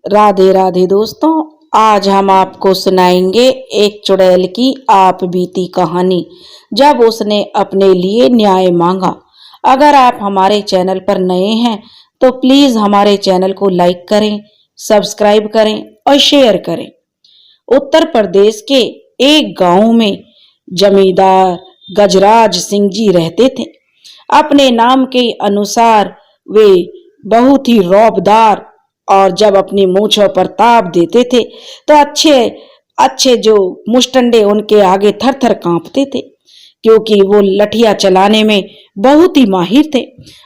राधे राधे दोस्तों। आज हम आपको सुनाएंगे एक चुड़ैल की आप बीती कहानी, जब उसने अपने लिए न्याय मांगा। अगर आप हमारे चैनल पर नए हैं तो प्लीज हमारे चैनल को लाइक करें, सब्सक्राइब करें और शेयर करें। उत्तर प्रदेश के एक गांव में जमींदार गजराज सिंह जी रहते थे। अपने नाम के अनुसार वे बहुत ही रौबदार और जब अपनी मूंछों पर ताप देते थे तो अच्छे अच्छे जो मुस्टंडे उनके आगे थर थर कांपते थे, क्योंकि वो लठिया चलाने में बहुत ही माहिर थे।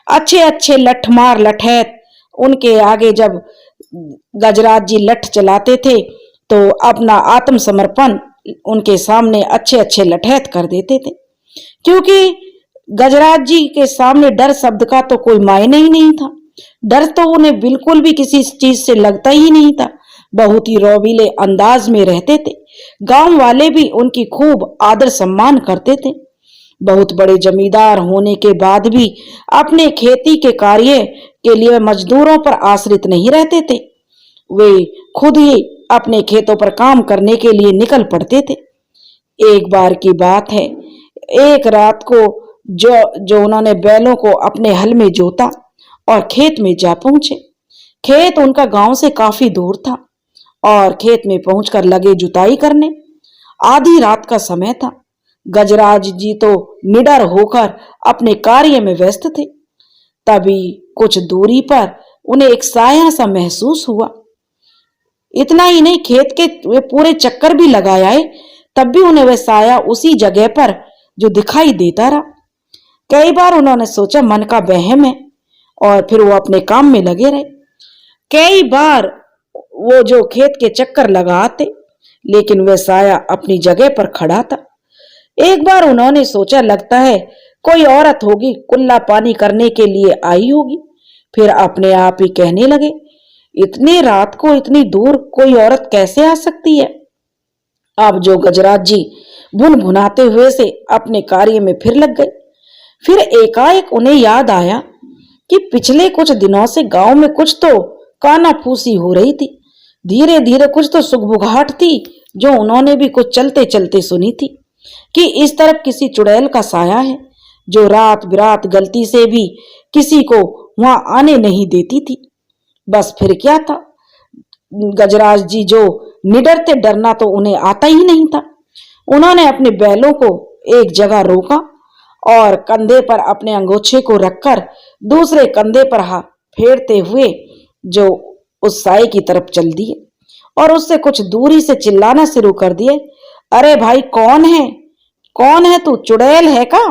अच्छे अच्छे लठमार लठैत उनके आगे जब गजराज जी लठ चलाते थे तो अपना आत्मसमर्पण उनके सामने अच्छे अच्छे लठैत कर देते थे, क्योंकि गजराज जी के सामने डर शब्द का तो कोई मायने ही नहीं था। डर तो उन्हें बिल्कुल भी किसी चीज से लगता ही नहीं था। बहुत ही रौबीले अंदाज में रहते थे। गांव वाले भी उनकी खूब आदर सम्मान करते थे। बहुत बड़े जमींदार होने के बाद भी अपने खेती के कार्य के लिए मजदूरों पर आश्रित नहीं रहते थे। वे खुद ही अपने खेतों पर काम करने के लिए निकल पड़ते थे। एक बार की बात है, एक रात को जो जो उन्होंने बैलों को अपने हल में जोता और खेत में जा पहुंचे। खेत उनका गांव से काफी दूर था और खेत में पहुंचकर लगे जुताई करने। आधी रात का समय था। गजराज जी तो निडर होकर अपने कार्य में व्यस्त थे। तभी कुछ दूरी पर उन्हें एक साया सा महसूस हुआ। इतना ही नहीं, खेत के वे पूरे चक्कर भी लगा आए, तब भी उन्हें वह साया उसी जगह पर जो दिखाई देता रहा। कई बार उन्होंने सोचा मन का वहम है, और फिर वो अपने काम में लगे रहे। कई बार वो जो खेत के चक्कर लगाते, लेकिन वह साया अपनी जगह पर खड़ा था। एक बार उन्होंने सोचा लगता है कोई औरत होगी, कुल्ला पानी करने के लिए आई होगी। फिर अपने आप ही कहने लगे, इतनी रात को इतनी दूर कोई औरत कैसे आ सकती है। अब जो गजराज जी भुन भुनाते हुए से अपने कार्य में फिर लग गए। फिर एकाएक उन्हें याद आया कि पिछले कुछ दिनों से गांव में कुछ तो कानाफूसी हो रही थी। धीरे धीरे कुछ तो सुगबुगाहट थी जो उन्होंने भी कुछ चलते चलते सुनी थी कि इस तरफ किसी चुड़ैल का साया है जो रात बिरात गलती से भी किसी को वहां आने नहीं देती थी। बस फिर क्या था, गजराज जी जो निडर थे, डरना तो उन्हें आता ही नहीं था। उन्होंने अपने बैलों को एक जगह रोका और कंधे पर अपने अंगोछे को रखकर दूसरे कंधे पर हाथ फेरते हुए जो उस साए की तरफ चल दिए और उससे कुछ दूरी से चिल्लाना शुरू कर दिए, अरे भाई कौन है, कौन है तू, चुड़ैल है का।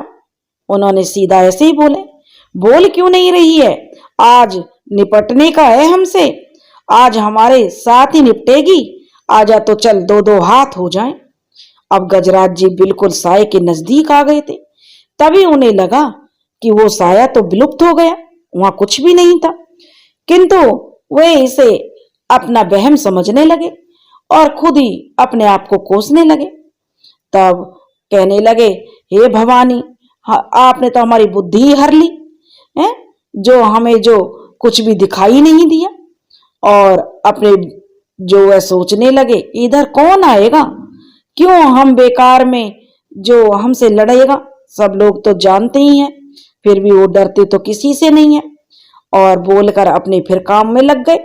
उन्होंने सीधा ऐसे ही बोले, बोल क्यों नहीं रही है, आज निपटने का है हमसे, आज हमारे साथ ही निपटेगी, आजा तो चल, दो दो हाथ हो जाएं। अब गजराज जी बिल्कुल साए के नजदीक आ गए थे। तभी उन्हें लगा कि वो साया तो विलुप्त हो गया, वहां कुछ भी नहीं था। किंतु वे इसे अपना वहम समझने लगे और खुद ही अपने आप को कोसने लगे। तब कहने लगे, हे भवानी, आपने तो हमारी बुद्धि ही हर ली है, जो हमें जो कुछ भी दिखाई नहीं दिया। और अपने जो वह सोचने लगे, इधर कौन आएगा, क्यों हम बेकार में जो हमसे लड़ेगा, सब लोग तो जानते ही हैं, फिर भी वो डरते तो किसी से नहीं है। और बोलकर अपने फिर काम में लग गए।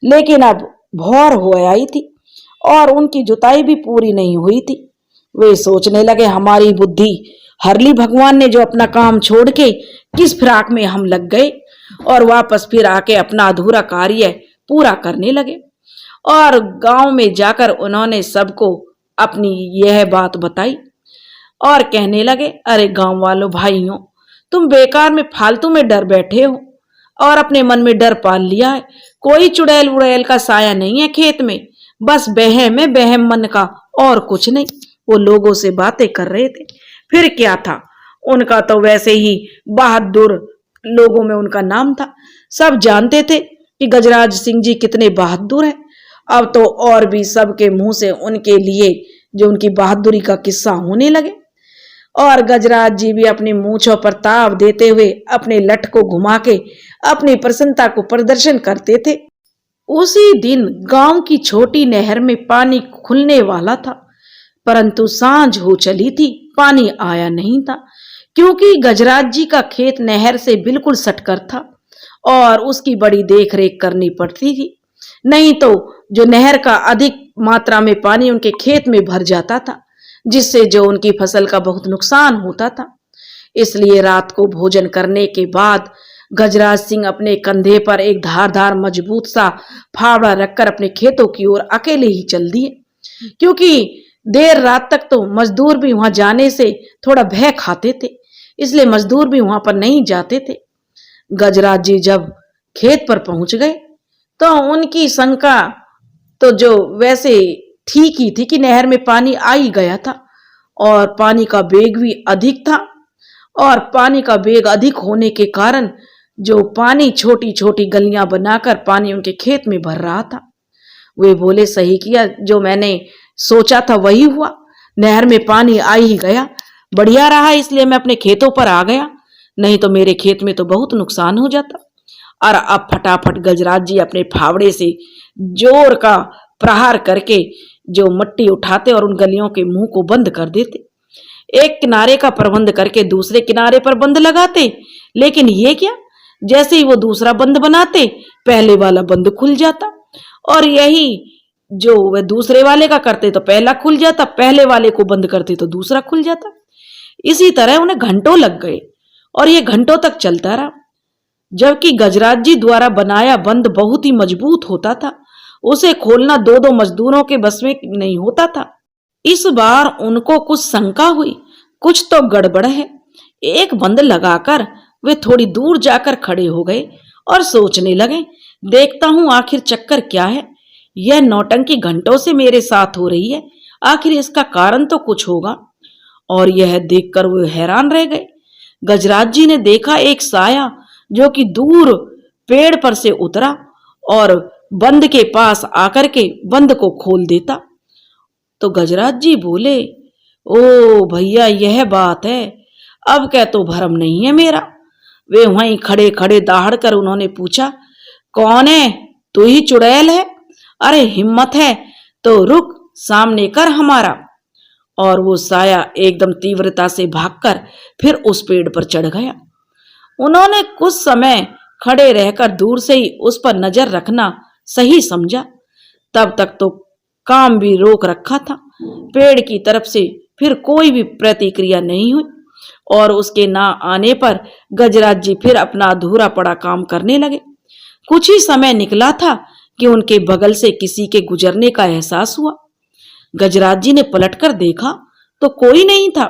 लेकिन अब भोर हो आई थी और उनकी जुताई भी पूरी नहीं हुई थी। वे सोचने लगे, हमारी बुद्धि हरली भगवान ने, जो अपना काम छोड़ के किस फिराक में हम लग गए, और वापस फिर आके अपना अधूरा कार्य पूरा करने लगे। और गांव में जाकर उन्होंने सबको अपनी यह बात बताई और कहने लगे, अरे गांव वालों, भाइयों, तुम बेकार में फालतू में डर बैठे हो और अपने मन में डर पाल लिया है। कोई चुड़ैल उड़ैल का साया नहीं है खेत में, बस बहम है, बहम मन का, और कुछ नहीं। वो लोगों से बातें कर रहे थे। फिर क्या था, उनका तो वैसे ही बहादुर लोगों में उनका नाम था। सब जानते थे कि गजराज सिंह जी कितने बहादुर हैं। अब तो और भी सबके मुंह से उनके लिए जो उनकी बहादुरी का किस्सा होने लगे। और गजराज जी भी अपनी मूंछों पर ताव देते हुए अपने लठ को घुमा के अपनी प्रसन्नता को प्रदर्शन करते थे। उसी दिन गांव की छोटी नहर में पानी खुलने वाला था, परंतु सांझ हो चली थी, पानी आया नहीं था, क्योंकि गजराज जी का खेत नहर से बिल्कुल सटकर था और उसकी बड़ी देखरेख करनी पड़ती थी। नहीं तो जो नहर का अधिक मात्रा में पानी उनके खेत में भर जाता था, जिससे जो उनकी फसल का बहुत नुकसान होता था। इसलिए रात को भोजन करने के बाद गजराज सिंह अपने कंधे पर एक धारदार मजबूत सा फावड़ा रखकर अपने खेतों की ओर अकेले ही चल दिए, क्योंकि देर रात तक तो मजदूर भी वहां जाने से थोड़ा भय खाते थे, इसलिए मजदूर भी वहां पर नहीं जाते थे। गजराज जी जब खेत पर पहुंच गए तो उनकी शंका तो जो वैसे ठीक ही थी कि नहर में पानी आ ही गया था और पानी का वेग भी अधिक था, और पानी का वेग अधिक होने के कारण जो पानी छोटी छोटी गलियां बनाकर पानी उनके खेत में भर रहा था। वे बोले, सही किया, जो मैंने सोचा था वही हुआ, नहर में पानी आ ही गया, बढ़िया रहा, इसलिए मैं अपने खेतों पर आ गया, नहीं तो मेरे खेत में तो बहुत नुकसान हो जाता। और अब फटाफट गजराज जी अपने फावड़े से जोर का प्रहार करके जो मट्टी उठाते और उन गलियों के मुंह को बंद कर देते। एक किनारे का प्रबंध करके दूसरे किनारे पर बंद लगाते, लेकिन ये क्या, जैसे ही वो दूसरा बंद बनाते पहले वाला बंद खुल जाता, और यही जो वह दूसरे वाले का करते तो पहला खुल जाता, पहले वाले को बंद करते तो दूसरा खुल जाता। इसी तरह उन्हें घंटों लग गए और ये घंटों तक चलता रहा। जबकि गजराज जी द्वारा बनाया बंद बहुत ही मजबूत होता था, उसे खोलना दो दो मजदूरों के बस में नहीं होता था। इस बार उनको कुछ शंका हुई, कुछ तो गड़बड़ है। एक बंद लगाकर वे थोड़ी दूर जाकर खड़े हो गए और सोचने लगे, देखता हूं आखिर चक्कर क्या है, यह नौटंकी घंटों से मेरे साथ हो रही है, आखिर इसका कारण तो कुछ होगा। और यह देखकर वे हैरान रह गए। गजराज जी ने देखा एक साया जो कि दूर पेड़ पर से उतरा और बंद के पास आकर के बंद को खोल देता। तो गजराज जी बोले, ओ भैया, यह बात है, अब क्या तो भरम नहीं है मेरा। वे वहीं खड़े खड़े दाहड़ कर उन्होंने पूछा, कौन है, तू ही चुड़ैल है? अरे हिम्मत है तो रुक, सामने कर हमारा। और वो साया एकदम तीव्रता से भागकर फिर उस पेड़ पर चढ़ गया। उन्होंने कुछ समय खड़े रहकर दूर से ही उस पर नजर रखना सही समझा। तब तक तो काम भी रोक रखा था, पेड़ की तरफ से फिर कोई भी प्रतिक्रिया नहीं हुई, और उसके ना आने पर गजराज जी फिर अपना अधूरा पड़ा काम करने लगे। कुछ ही समय निकला था कि उनके बगल से किसी के गुजरने का एहसास हुआ। गजराज जी ने पलटकर देखा तो कोई नहीं था।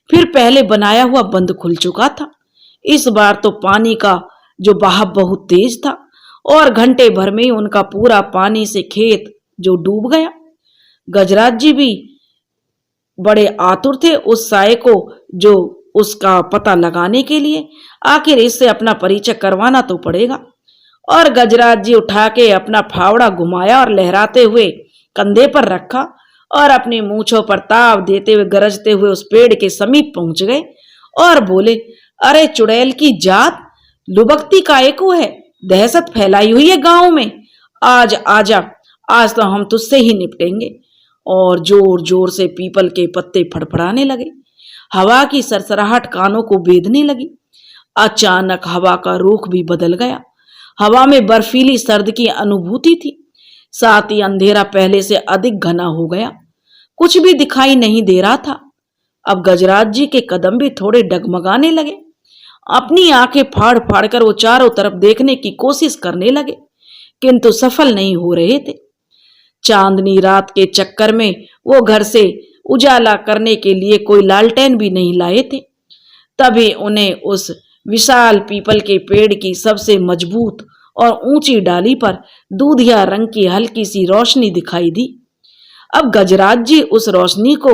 फिर पहले बनाया हुआ बंद खुल चुका था। इस बार तो पानी का जो बहाव बहुत तेज था और घंटे भर में ही उनका पूरा पानी से खेत जो डूब गया। गजराज जी भी बड़े आतुर थे उस साये को जो उसका पता लगाने के लिए, आखिर इससे अपना परिचय करवाना तो पड़ेगा। और गजराज जी उठा के अपना फावड़ा घुमाया और लहराते हुए कंधे पर रखा और अपनी मूंछों पर ताव देते हुए गरजते हुए उस पेड़ के समीप पहुंच गए और बोले, अरे चुड़ैल की जात, लुबकती काहे को है, दहशत फैलाई हुई है गांव में, आज आजा, आज तो हम तुझसे ही निपटेंगे। और जोर जोर से पीपल के पत्ते फड़फड़ाने लगे, हवा की सरसराहट कानों को बेधने लगी। अचानक हवा का रुख भी बदल गया, हवा में बर्फीली सर्द की अनुभूति थी, साथ ही अंधेरा पहले से अधिक घना हो गया, कुछ भी दिखाई नहीं दे रहा था। अब गजराज जी के कदम भी थोड़े डगमगाने लगे। अपनी आंखें फाड़ फाड़ कर वो चारों तरफ देखने की कोशिश करने लगे, किंतु सफल नहीं हो रहे थे। चांदनी रात के चक्कर में वो घर से उजाला करने के लिए कोई लालटेन भी नहीं लाए थे। तभी उन्हें उस विशाल पीपल के पेड़ की सबसे मजबूत और ऊंची डाली पर दूधिया रंग की हल्की सी रोशनी दिखाई दी। अब गजराज जी उस रोशनी को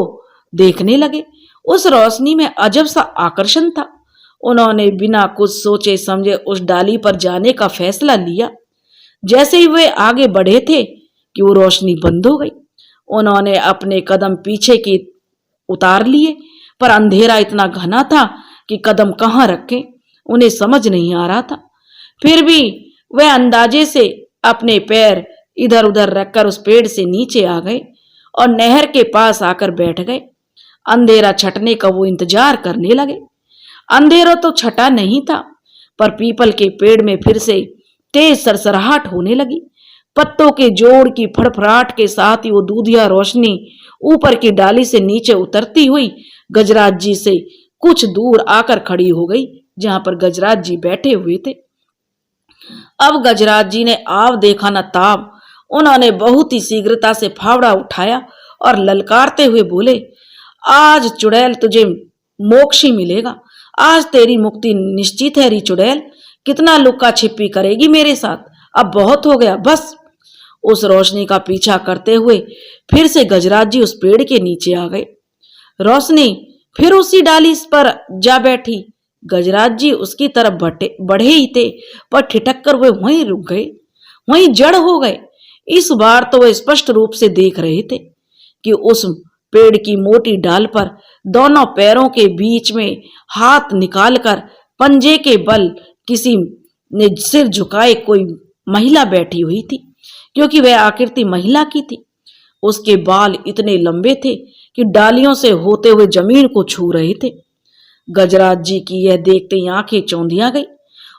देखने लगे। उस रोशनी में अजब सा आकर्षण था। उन्होंने बिना कुछ सोचे समझे उस डाली पर जाने का फैसला लिया। जैसे ही वे आगे बढ़े थे कि वो रोशनी बंद हो गई। उन्होंने अपने कदम पीछे की उतार लिए, पर अंधेरा इतना घना था कि कदम कहाँ रखें उन्हें समझ नहीं आ रहा था। फिर भी वह अंदाजे से अपने पैर इधर उधर रखकर उस पेड़ से नीचे आ गए और नहर के पास आकर बैठ गए। अंधेरा छटने का वो इंतजार करने लगे। अंधेरा तो छटा नहीं था, पर पीपल के पेड़ में फिर से तेज सरसराहट होने लगी। पत्तों के जोड़ की फड़फड़ाहट के साथ ही वो दूधिया रोशनी ऊपर की डाली से नीचे उतरती हुई गजराज जी से कुछ दूर आकर खड़ी हो गई, जहां पर गजराज जी बैठे हुए थे। अब गजराज जी ने आव देखा न ताव। उन्होंने बहुत ही शीघ्रता से फावड़ा उठाया और ललकारते हुए बोले, आज चुड़ैल तुझे मोक्ष ही मिलेगा। आज तेरी मुक्ति निश्चित है री चुड़ैल। कितना लुक्का छिपी करेगी मेरे साथ? अब बहुत हो गया, बस। उस रोशनी का पीछा करते हुए फिर से गजराज जी उस पेड़ के नीचे आ गए। रोशनी फिर उसी डाली पर जा बैठी। गजराज जी उसकी तरफ बढ़े ही थे, पर ठिठक कर वे वहीं रुक गए, वहीं जड़ हो गए। इस बार तो वे स्पष्ट रूप से देख रहे थे कि उस पेड़ की मोटी डाल पर दोनों पैरों के बीच में हाथ निकालकर पंजे के बल किसी ने सिर झुकाए कोई महिला बैठी हुई थी, क्योंकि वह आकृति महिला की थी। उसके बाल इतने लंबे थे कि डालियों से होते हुए जमीन को छू रहे थे। गजराज जी की यह देखते ही आंखें चौंधिया गई।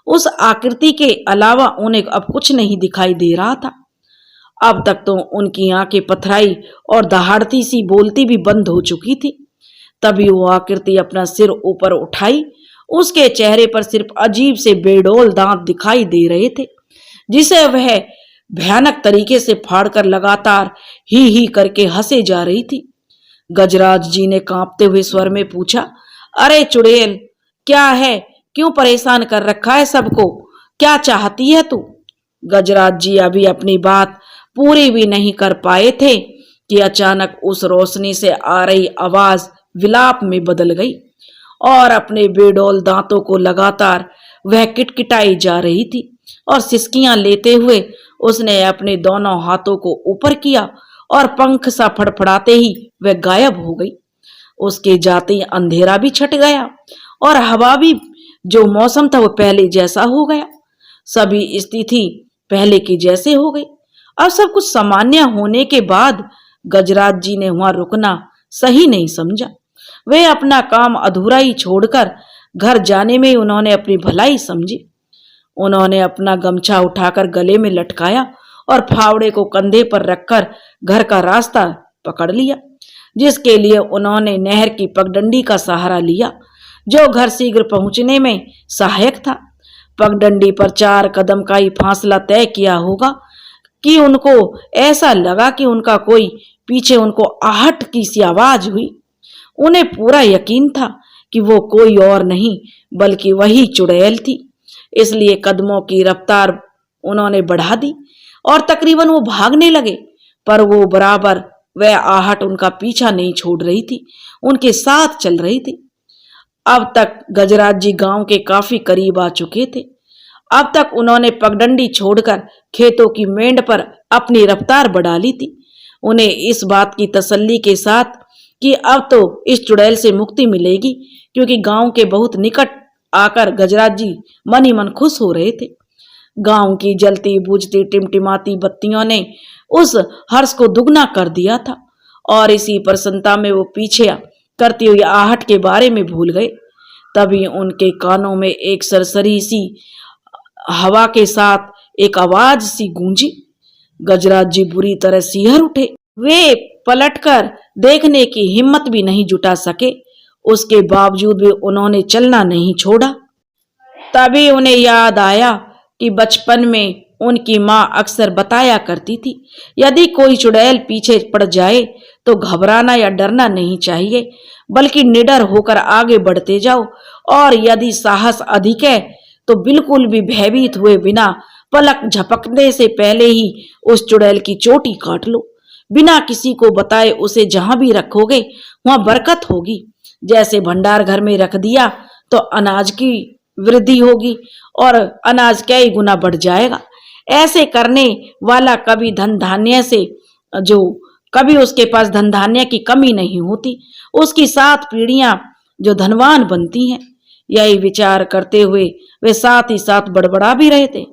उस आकृति के अलावा उन्हें अब कुछ नहीं दिखाई दे रहा था। अब तक तो उनकी आंखें पथराई और दहाड़ती सी बोलती भी बंद हो चुकी थी। तभी वो आकृति अपना सिर ऊपर उठाई। उसके चेहरे पर सिर्फ अजीब से बेडौल दांत दिखाई दे रहे थे, जिसे वह भयानक तरीके से फाड़कर लगातार ही करके हंसे जा रही थी। गजराज जी ने कांपते हुए स्वर में पूछा, अरे चुड़ैल, क्या है? क्यों परेशान कर रखा है सबको? क्या चाहती है तू? गजराज जी अभी अपनी बात पूरी भी नहीं कर पाए थे कि अचानक उस रोशनी से आ रही आवाज विलाप में बदल गई और अपने बेडौल दांतों को लगातार वह किटकिटाई जा रही थी और सिसकियां लेते हुए उसने अपने दोनों हाथों को ऊपर किया और पंख सा फड़फड़ाते ही वह गायब हो गई। उसके जाते ही अंधेरा भी छट गया और हवा भी, जो मौसम था वो पहले जैसा हो गया। सभी स्थिति पहले की जैसे हो गई। अब सब कुछ सामान्य होने के बाद गजराज जी ने वहां रुकना सही नहीं समझा। वे अपना काम अधूरा ही छोड़कर घर जाने में उन्होंने अपनी भलाई समझी। उन्होंने अपना गमछा उठाकर गले में लटकाया और फावड़े को कंधे पर रखकर घर का रास्ता पकड़ लिया, जिसके लिए उन्होंने नहर की पगडंडी का सहारा लिया, जो घर शीघ्र पहुंचने में सहायक था। पगडंडी पर 4 कदम का ही फासला तय किया होगा कि उनको ऐसा लगा कि उनका कोई पीछे उनको आहट की सी आवाज हुई। उन्हें पूरा यकीन था कि वो कोई और नहीं बल्कि वही चुड़ैल थी। इसलिए कदमों की रफ्तार उन्होंने बढ़ा दी और तकरीबन वो भागने लगे, पर वो बराबर वह आहट उनका पीछा नहीं छोड़ रही थी, उनके साथ चल रही थी। अब तक गजराज जी गांव के काफी करीब आ चुके थे। अब तक उन्होंने पगडंडी छोड़कर खेतों की मेंढ पर अपनी रफ्तार बढ़ा ली थी। उन्हें इस बात की तसल्ली के साथ कि अब तो इस चुड़ैल से मुक्ति मिलेगी, क्योंकि गांव के बहुत निकट आकर गजराज जी मन ही मन खुश हो रहे थे। गांव की जलती बुझती टिमटिमाती बत्तियों ने उस हर्ष को दुगना कर दिया था और इसी प्रसन्नता में वो पीछे करती हुई आहट के बारे में भूल गए। तभी उनके कानों में एक सरसरी सी हवा के साथ एक आवाज सी गूंजी। गजराज जी बुरी तरह सिहर उठे। वे पलटकर देखने की हिम्मत भी नहीं जुटा सके। उसके बावजूद भी उन्होंने चलना नहीं छोड़ा। तभी उन्हें याद आया कि बचपन में उनकी माँ अक्सर बताया करती थी, यदि कोई चुड़ैल पीछे पड़ जाए तो घबराना या डरना नहीं चाहिए, बल्कि निडर होकर आगे बढ़ते जाओ, और यदि साहस अधिक है तो बिल्कुल भी भयभीत हुए बिना पलक झपकने से पहले ही उस चुड़ैल की चोटी काट लो। बिना किसी को बताए उसे जहां भी रखोगे वहां बरकत होगी। जैसे भंडार घर में रख दिया तो अनाज की वृद्धि होगी और अनाज कई गुना बढ़ जाएगा। ऐसे करने वाला कभी धन धान्य से, जो कभी उसके पास धन धान्य की कमी नहीं होती, उसकी 7 पीढ़ियां जो धनवान बनती हैं। यही विचार करते हुए वे साथ ही साथ बड़बड़ा भी रहे थे।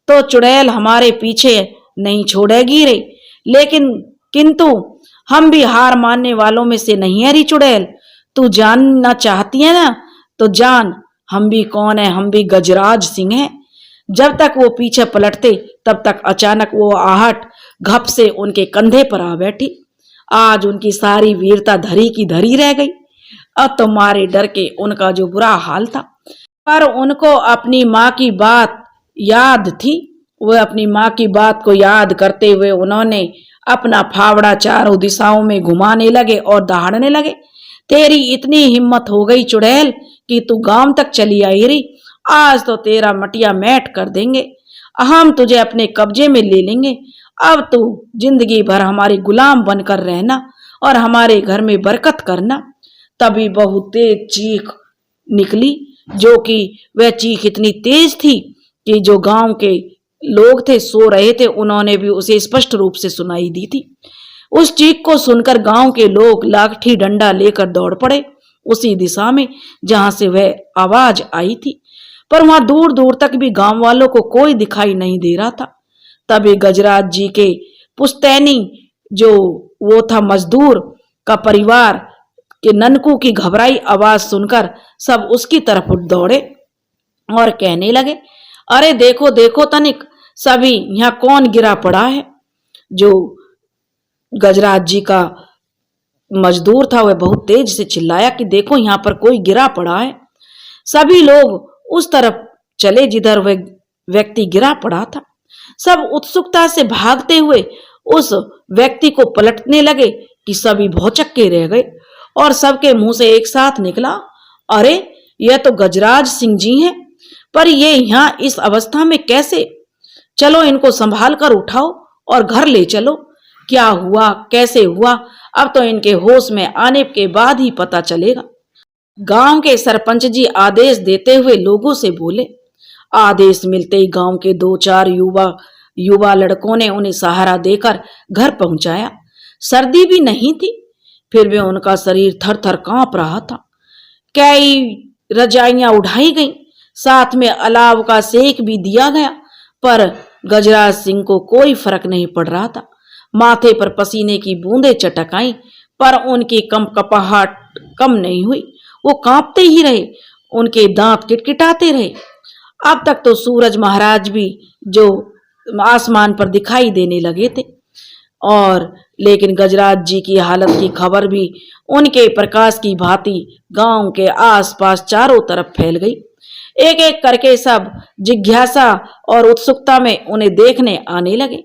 तो चुड़ैल हमारे पीछे नहीं छोड़ेगी रे। लेकिन किंतु हम भी हार मानने वालों में से नहीं है री चुड़ैल। तू जानना चाहती है ना, तो जान, हम भी कौन है, हम भी गजराज सिंह हैं। जब तक वो पीछे पलटते तब तक अचानक वो आहट घप से उनके कंधे पर आ बैठी। आज उनकी सारी वीरता धरी की धरी रह गई। अब तो मारे डर के उनका जो बुरा हाल था, पर उनको अपनी माँ की बात याद थी। वह अपनी माँ की बात को याद करते हुए उन्होंने अपना फावड़ा चारों दिशाओं में घुमाने लगे और दहाड़ने लगे। तेरी इतनी हिम्मत हो गई चुड़ैल कि तू गांव तक चली आई री। आज तो तेरा मटिया मैट कर देंगे, हम तुझे अपने कब्जे में ले लेंगे। अब तू जिंदगी भर हमारी गुलाम बनकर रहना और हमारे घर में बरकत करना। तभी बहुत तेज चीख निकली, जो कि वह चीख इतनी तेज थी कि जो गांव के लोग थे सो रहे थे, उन्होंने भी उसे स्पष्ट रूप से सुनाई दी थी। उस चीख को सुनकर गांव के लोग लाठी डंडा लेकर दौड़ पड़े उसी दिशा में जहां से वह आवाज आई थी, पर वहां दूर दूर तक भी गांव वालों को कोई दिखाई नहीं दे रहा था। तभी गजराज जी के पुश्तैनी, जो वो था मजदूर का परिवार के ननकू की घबराई आवाज सुनकर सब उसकी तरफ उठ दौड़े और कहने लगे, अरे देखो देखो तनिक, सभी यहाँ कौन गिरा पड़ा है। जो गजराज जी का मजदूर था वह बहुत तेज से चिल्लाया कि देखो यहाँ पर कोई गिरा पड़ा है। सभी लोग उस तरफ चले जिधर वह व्यक्ति गिरा पड़ा था। सब उत्सुकता से भागते हुए उस व्यक्ति को पलटने लगे कि सभी भौचक्के रह गए और सबके मुंह से एक साथ निकला, अरे यह तो गजराज सिंह जी हैं, पर ये यहाँ इस अवस्था में कैसे? चलो इनको संभाल कर उठाओ और घर ले चलो। क्या हुआ, कैसे हुआ, अब तो इनके होश में आने के बाद ही पता चलेगा। गांव के सरपंच जी आदेश देते हुए लोगों से बोले। आदेश मिलते ही गांव के 2-4 युवा लड़कों ने उन्हें सहारा देकर घर पहुंचाया। सर्दी भी नहीं थी, फिर भी उनका शरीर थर थर कांप रहा था। कई रजाइयां उठाई गईं, साथ में अलाव का सेक भी दिया गया, पर गजराज सिंह को कोई फर्क नहीं पड़ रहा था। माथे पर पसीने की बूंदें चटक आईं, पर उनकी कपकपाहट कम नहीं हुई। वो कांपते ही रहे, उनके दांत किटकिटाते रहे। अब तक तो सूरज महाराज भी जो आसमान पर दिखाई देने लगे थे, और लेकिन गजराज जी की हालत की खबर भी उनके प्रकाश की भांति गांव के आसपास चारों तरफ फैल गई। एक एक करके सब जिज्ञासा और उत्सुकता में उन्हें देखने आने लगे।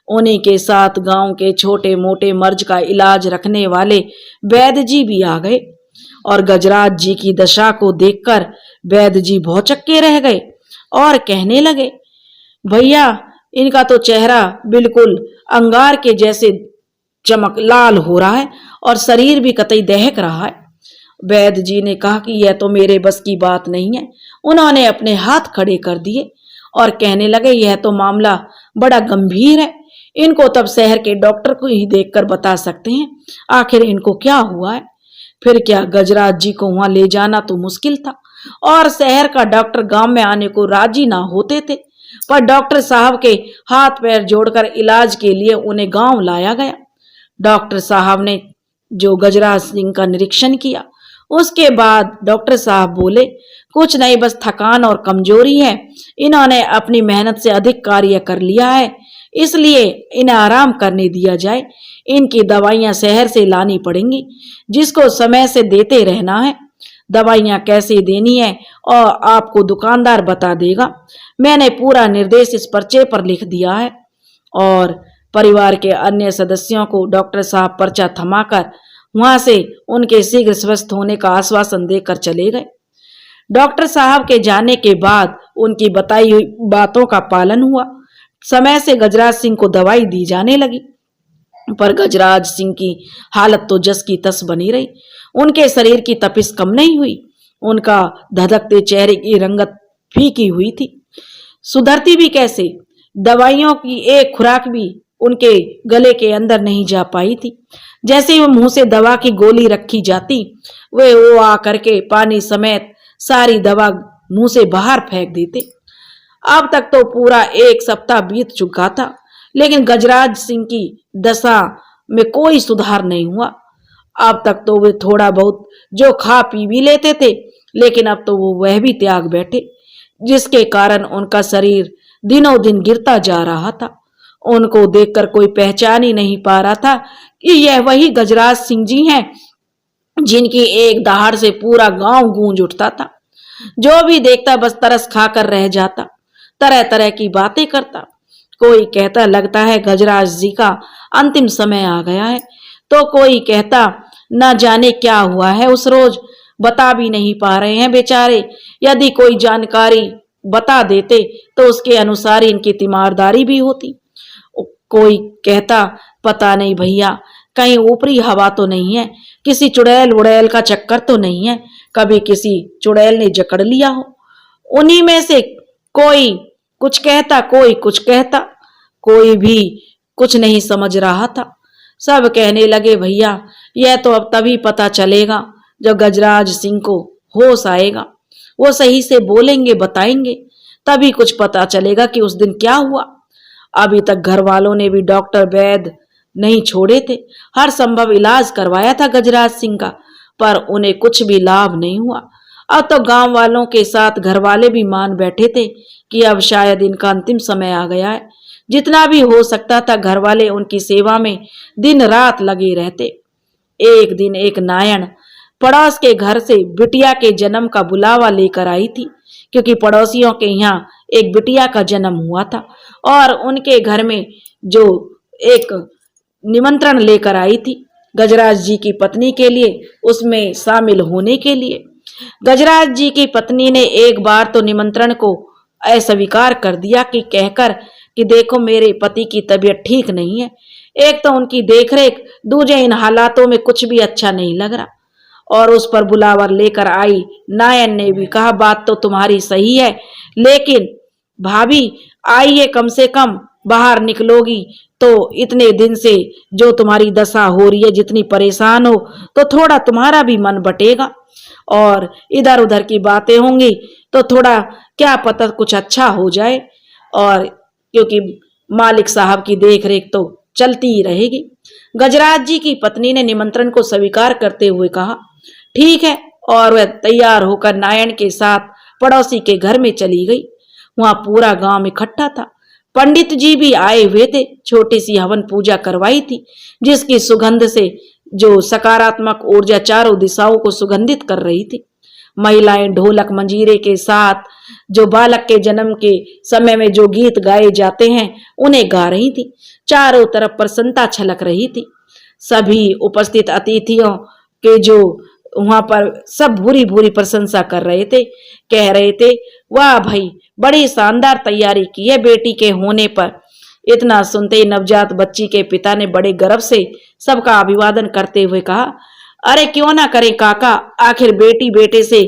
उन्हीं के साथ गांव के छोटे मोटे मर्ज का इलाज रखने वाले वैद्य जी भी आ गए, और गजराज जी की दशा को देखकर वैद्य जी भौचक्के रह गए और कहने लगे, भैया इनका तो चेहरा बिल्कुल अंगार के जैसे चमक लाल हो रहा है और शरीर भी कतई दहक रहा है। वैद्य जी ने कहा कि यह तो मेरे बस की बात नहीं है। उन्होंने अपने हाथ खड़े कर दिए और कहने लगे, यह तो मामला बड़ा गंभीर है, इनको तब शहर के डॉक्टर को ही देखकर बता सकते हैं आखिर इनको क्या हुआ है। फिर क्या, गजराज जी को वहां ले जाना तो मुश्किल था और शहर का डॉक्टर गांव में आने को राजी ना होते थे, पर डॉक्टर साहब के हाथ पैर जोड़कर इलाज के लिए उन्हें गांव लाया गया। डॉक्टर साहब ने जो गजराज सिंह का निरीक्षण किया, उसके बाद डॉक्टर साहब बोले, कुछ नहीं, बस थकान और कमजोरी है। इन्होंने अपनी मेहनत से अधिक कार्य कर लिया है, इसलिए इन्हें आराम करने दिया जाए। इनकी दवाइयां शहर से लानी पड़ेंगी, जिसको समय से देते रहना है। दवाइयां कैसे देनी है और आपको दुकानदार बता देगा। मैंने पूरा निर्देश इस पर्चे पर लिख दिया है। और परिवार के अन्य सदस्यों को डॉक्टर साहब पर्चा थमाकर वहां से उनके शीघ्र स्वस्थ होने का आश्वासन देकर चले गए। डॉक्टर साहब के जाने के बाद उनकी बताई हुई बातों का पालन हुआ। समय से गजराज सिंह को दवाई दी जाने लगी, पर गजराज सिंह की हालत तो जस की तस बनी रही। उनके शरीर की तपिश कम नहीं हुई, उनका धधकते चेहरे की रंगत फीकी हुई थी। सुधरती भी कैसे? दवाइयों की एक खुराक भी उनके गले के अंदर नहीं जा पाई थी। जैसे ही वो मुंह से दवा की गोली रखी जाती, वे वो आ करके पानी समेत सारी दवा मुंह से बाहर फेंक देते। अब तक तो पूरा एक सप्ताह बीत चुका था, लेकिन गजराज सिंह की दशा में कोई सुधार नहीं हुआ। अब तक तो वे थोड़ा बहुत जो खा पी भी लेते थे, लेकिन अब तो वो वह भी त्याग बैठे, जिसके कारण उनका शरीर दिनों दिन गिरता जा रहा था। उनको देखकर कोई पहचान ही नहीं पा रहा था कि यह वही गजराज सिंह जी हैं, जिनकी एक दहाड़ से पूरा गांव गूंज उठता था। जो भी देखता बस तरस खाकर रह जाता, तरह तरह की बातें करता। कोई कहता लगता है गजराज जी का अंतिम समय आ गया है, तो कोई कहता न जाने क्या हुआ है उस रोज, बता भी नहीं पा रहे हैं बेचारे। यदि कोई जानकारी बता देते तो उसके अनुसार इनकी तीमारदारी भी होती। कोई कहता पता नहीं भैया, कहीं ऊपरी हवा तो नहीं है, किसी चुड़ैल उड़ैल का चक्कर तो नहीं है, कभी किसी चुड़ैल ने जकड़ लिया हो। उन्हीं में से कोई कुछ कहता, कोई कुछ कहता, कोई भी कुछ नहीं समझ रहा था। सब कहने लगे भैया यह तो अब तभी पता चलेगा जब गजराज सिंह को होश आएगा, वो सही से बोलेंगे, बताएंगे, तभी कुछ पता चलेगा कि उस दिन क्या हुआ। अभी तक घर वालों ने भी डॉक्टर वैद्य नहीं छोड़े थे, हर संभव इलाज करवाया था गजराज सिंह का, पर उन्हें कुछ भी लाभ नहीं हुआ। अब तो गांव वालों के साथ घर वाले भी मान बैठे थे कि अब शायद इनका अंतिम समय आ गया है। जितना भी हो सकता था घर वाले उनकी सेवा में दिन रात लगे रहते। एक दिन एक नायण पड़ोस के घर से बिटिया के जन्म का बुलावा लेकर आई थी, क्योंकि पड़ोसियों के यहाँ एक बिटिया का जन्म हुआ था और उनके घर में जो एक निमंत्रण लेकर आई थी गजराज जी की पत्नी के लिए, उसमें शामिल होने के लिए। गजराज जी की पत्नी ने एक बार तो निमंत्रण को अस्वीकार कर दिया कि कहकर कि देखो मेरे पति की तबीयत ठीक नहीं है, एक तो उनकी देखरेख, दूजे इन हालातों में कुछ भी अच्छा नहीं लग रहा। और उस पर बुलावर लेकर आई नायन ने भी कहा बात तो तुम्हारी सही है, लेकिन भाभी आइए, कम से कम बाहर निकलोगी तो इतने दिन से जो तुम्हारी दशा हो रही है, जितनी परेशान हो, तो थोड़ा तुम्हारा भी मन बटेगा और इधर उधर की बातें होंगी तो थोड़ा क्या पता कुछ अच्छा हो जाए, और क्योंकि मालिक साहब की देखरेख तो चलती ही रहेगी। गजराज जी की पत्नी ने निमंत्रण को स्वीकार करते हुए कहा ठीक है, और वह तैयार होकर नायन के साथ पड़ोसी के घर में चली गई। वहां पूरा गांव इकट्ठा था, पंडित जी भी आए हुए थे। छोटी सी हवन पूजा करवाई थी, जिसकी सुगंध से जो सकारात्मक ऊर्जा चारों दिशाओं को सुगंधित कर रही थी। महिलाएं ढोलक मंजीरे के साथ जो बालक के जन्म के समय में जो गीत गाए जाते हैं उन्हें गा रही थी। चारों तरफ प्रसन्नता छलक रही थी। सभी उपस्थित अतिथियों के जो वहां पर सब भूरी भूरी प्रशंसा कर रहे थे, कह रहे थे वाह भाई, बड़ी शानदार तैयारी की है बेटी के होने पर। इतना सुनते ही नवजात बच्ची के पिता ने बड़े गर्व से सबका अभिवादन करते हुए कहा अरे क्यों ना करें काका, आखिर बेटी बेटे से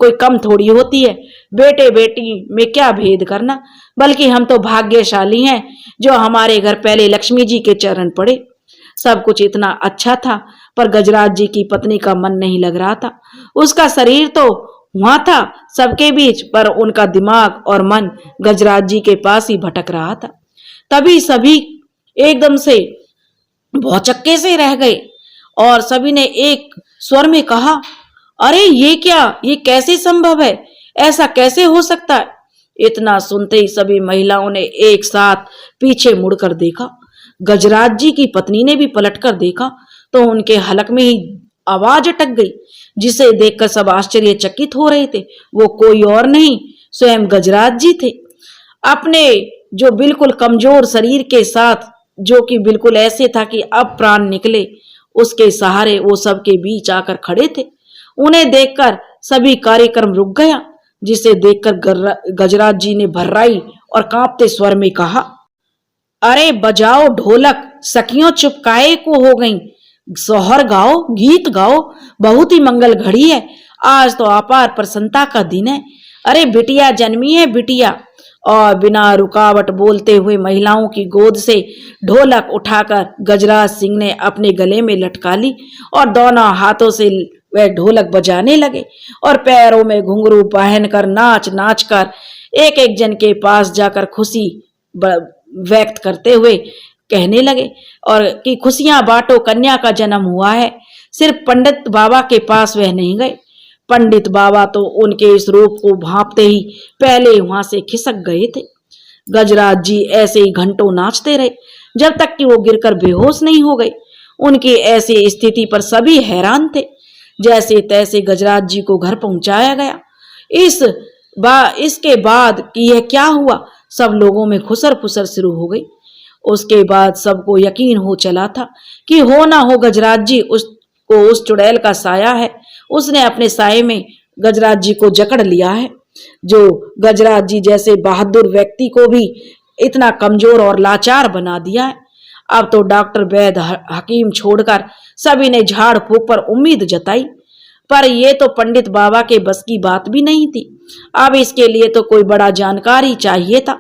कोई कम थोड़ी होती है, बेटे बेटी में क्या भेद करना, बल्कि हम तो भाग्यशाली हैं जो हमारे घर पहले लक्ष्मी जी के चरण पड़े। सब कुछ इतना अच्छा था, पर गजराज जी की पत्नी का मन नहीं लग रहा था। उसका शरीर तो वहां था सबके बीच, पर उनका दिमाग और मन गजराज जी के पास ही भटक रहा था। तभी सभी एकदम से भौचक्के से रह गए और सभी ने एक स्वर में कहा अरे ये क्या, ये कैसे संभव है, ऐसा कैसे हो सकता है। इतना सुनते ही सभी महिलाओं ने एक साथ पीछे मुड़कर देखा। गजराज जी की पत्नी ने भी पलटकर देखा तो उनके हलक में ही आवाज अटक गई, जिसे देखकर सब आश्चर्यचकित हो रहे थे। वो कोई और नहीं, स्वयं गजराज जी थे। अपने जो बिल्कुल कमजोर शरीर के साथ, जो कि बिल्कुल ऐसे था कि अब प्राण निकले, उसके सहारे वो सबके बीच आकर खड़े थे। उन्हें देखकर सभी कार्यक्रम रुक गया, जिसे देखकर गजराज जी ने भर्राई और कांपते स्वर में कहा अरे बजाओ ढोलक, सखियों चुप काहे को हो गईं, सोहर गाओ, गीत गाओ, बहुत ही मंगल घड़ी है, आज तो अपार प्रसन्नता का दिन है। अरे बिटिया जन्मी है बिटिया। और बिना रुकावट बोलते हुए महिलाओं की गोद से ढोलक उठाकर गजराज सिंह ने अपने गले में लटका ली और दोनों हाथों से वह ढोलक बजाने लगे और पैरों में घुंघरू पहनकर नाच नाच कर एक एक जन के पास जाकर खुशी व्यक्त करते हुए कहने लगे और कि खुशियां बांटो, कन्या का जन्म हुआ है। सिर्फ पंडित बाबा के पास वह नहीं गए। पंडित बाबा तो उनके इस रूप को भांपते ही पहले वहां से खिसक गए थे। गजराज जी ऐसे ही घंटों नाचते रहे जब तक कि वो गिरकर बेहोश नहीं हो गए। उनकी ऐसी स्थिति पर सभी हैरान थे। जैसे तैसे गजराज जी को घर पहुंचाया गया। इसके बाद कि यह क्या हुआ, सब लोगों में खुसर फुसर शुरू हो गई। उसके बाद सबको यकीन हो चला था कि हो ना हो गजराज जी उसको उस चुड़ैल का साया है, उसने अपने साये में गजराज जी को जकड़ लिया है, जो गजराज जी जैसे बहादुर व्यक्ति को भी इतना कमजोर और लाचार बना दिया है। अब तो डॉक्टर वैद्य हकीम छोड़कर सभी ने झाड़ फूक पर उम्मीद जताई, पर यह तो पंडित बाबा के बस की बात भी नहीं थी। अब इसके लिए तो कोई बड़ा जानकार ही चाहिए था,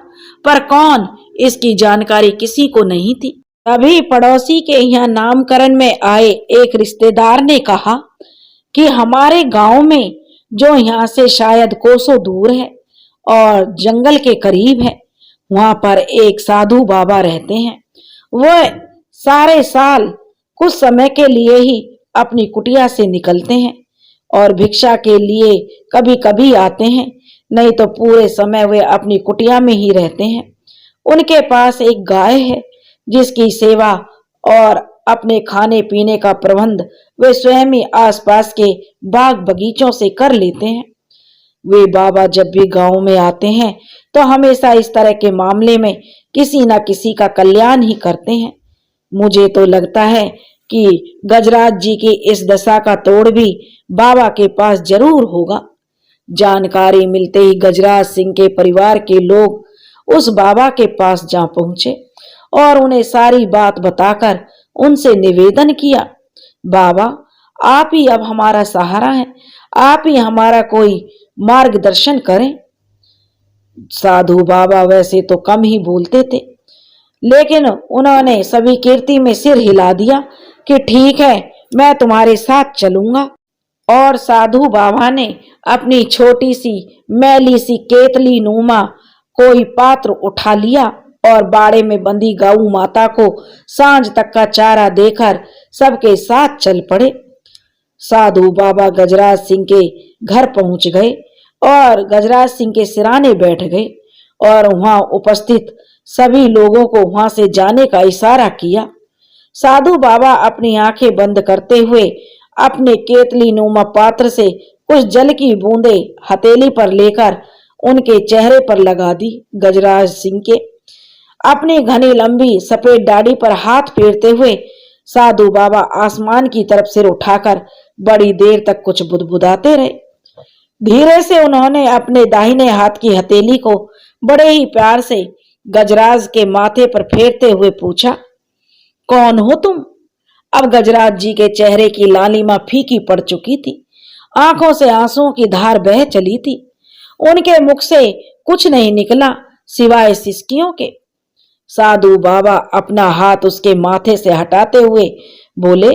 पर कौन, इसकी जानकारी किसी को नहीं थी। तभी पड़ोसी के यहाँ नामकरण में आए एक रिश्तेदार ने कहा कि हमारे गांव में, जो यहाँ से शायद कोसों दूर है और जंगल के करीब है, वहां पर एक साधु बाबा रहते हैं। वह सारे साल कुछ समय के लिए ही अपनी कुटिया से निकलते हैं और भिक्षा के लिए कभी कभी आते हैं, नहीं तो पूरे समय वे अपनी कुटिया में ही रहते हैं। उनके पास एक गाय है जिसकी सेवा और अपने खाने पीने का प्रबंध वे स्वयं ही आसपास के बाग बगीचों से कर लेते हैं। वे बाबा जब भी गांव में आते हैं तो हमेशा इस तरह के मामले में किसी न किसी का कल्याण ही करते हैं। मुझे तो लगता है कि गजराज जी की इस दशा का तोड़ भी बाबा के पास जरूर होगा। जानकारी मिलते ही गजराज सिंह के परिवार के लोग उस बाबा के पास जा पहुंचे और उन्हें सारी बात बताकर उनसे निवेदन किया, बाबा आप ही अब हमारा सहारा है, आप ही हमारा कोई मार्गदर्शन करें। साधु बाबा वैसे तो कम ही बोलते थे, लेकिन उन्होंने सभी कीर्ति में सिर हिला दिया कि ठीक है, मैं तुम्हारे साथ चलूंगा। और साधु बाबा ने अपनी छोटी सी मैली सी केतली नुमा कोई पात्र उठा लिया और बाड़े में बंधी गऊ माता को सांझ तक का चारा देकर सबके साथ चल पड़े। साधु बाबा गजराज सिंह के घर पहुंच गए और गजराज सिंह के सिराने बैठ गए और वहां उपस्थित सभी लोगों को वहां से जाने का इशारा किया। साधु बाबा अपनी आंखें बंद करते हुए अपने केतली नुमा पात्र से कुछ जल की बूंदें हथेली पर लेकर उनके चेहरे पर लगा दी। गजराज सिंह के अपनी घनी लंबी सफेद दाढ़ी पर हाथ फेरते हुए साधु बाबा आसमान की तरफ सिर उठाकर बड़ी देर तक कुछ बुदबुदाते रहे। धीरे से उन्होंने अपने दाहिने हाथ की हथेली को बड़े ही प्यार से गजराज के माथे पर फेरते हुए पूछा, कौन हो तुम? अब गजराज जी के चेहरे की लालिमा फीकी पड़ चुकी थी, आंखों से आंसुओं की धार बह चली थी। उनके मुख से कुछ नहीं निकला सिवाय सिसकियों के। साधु बाबा अपना हाथ उसके माथे से हटाते हुए बोले,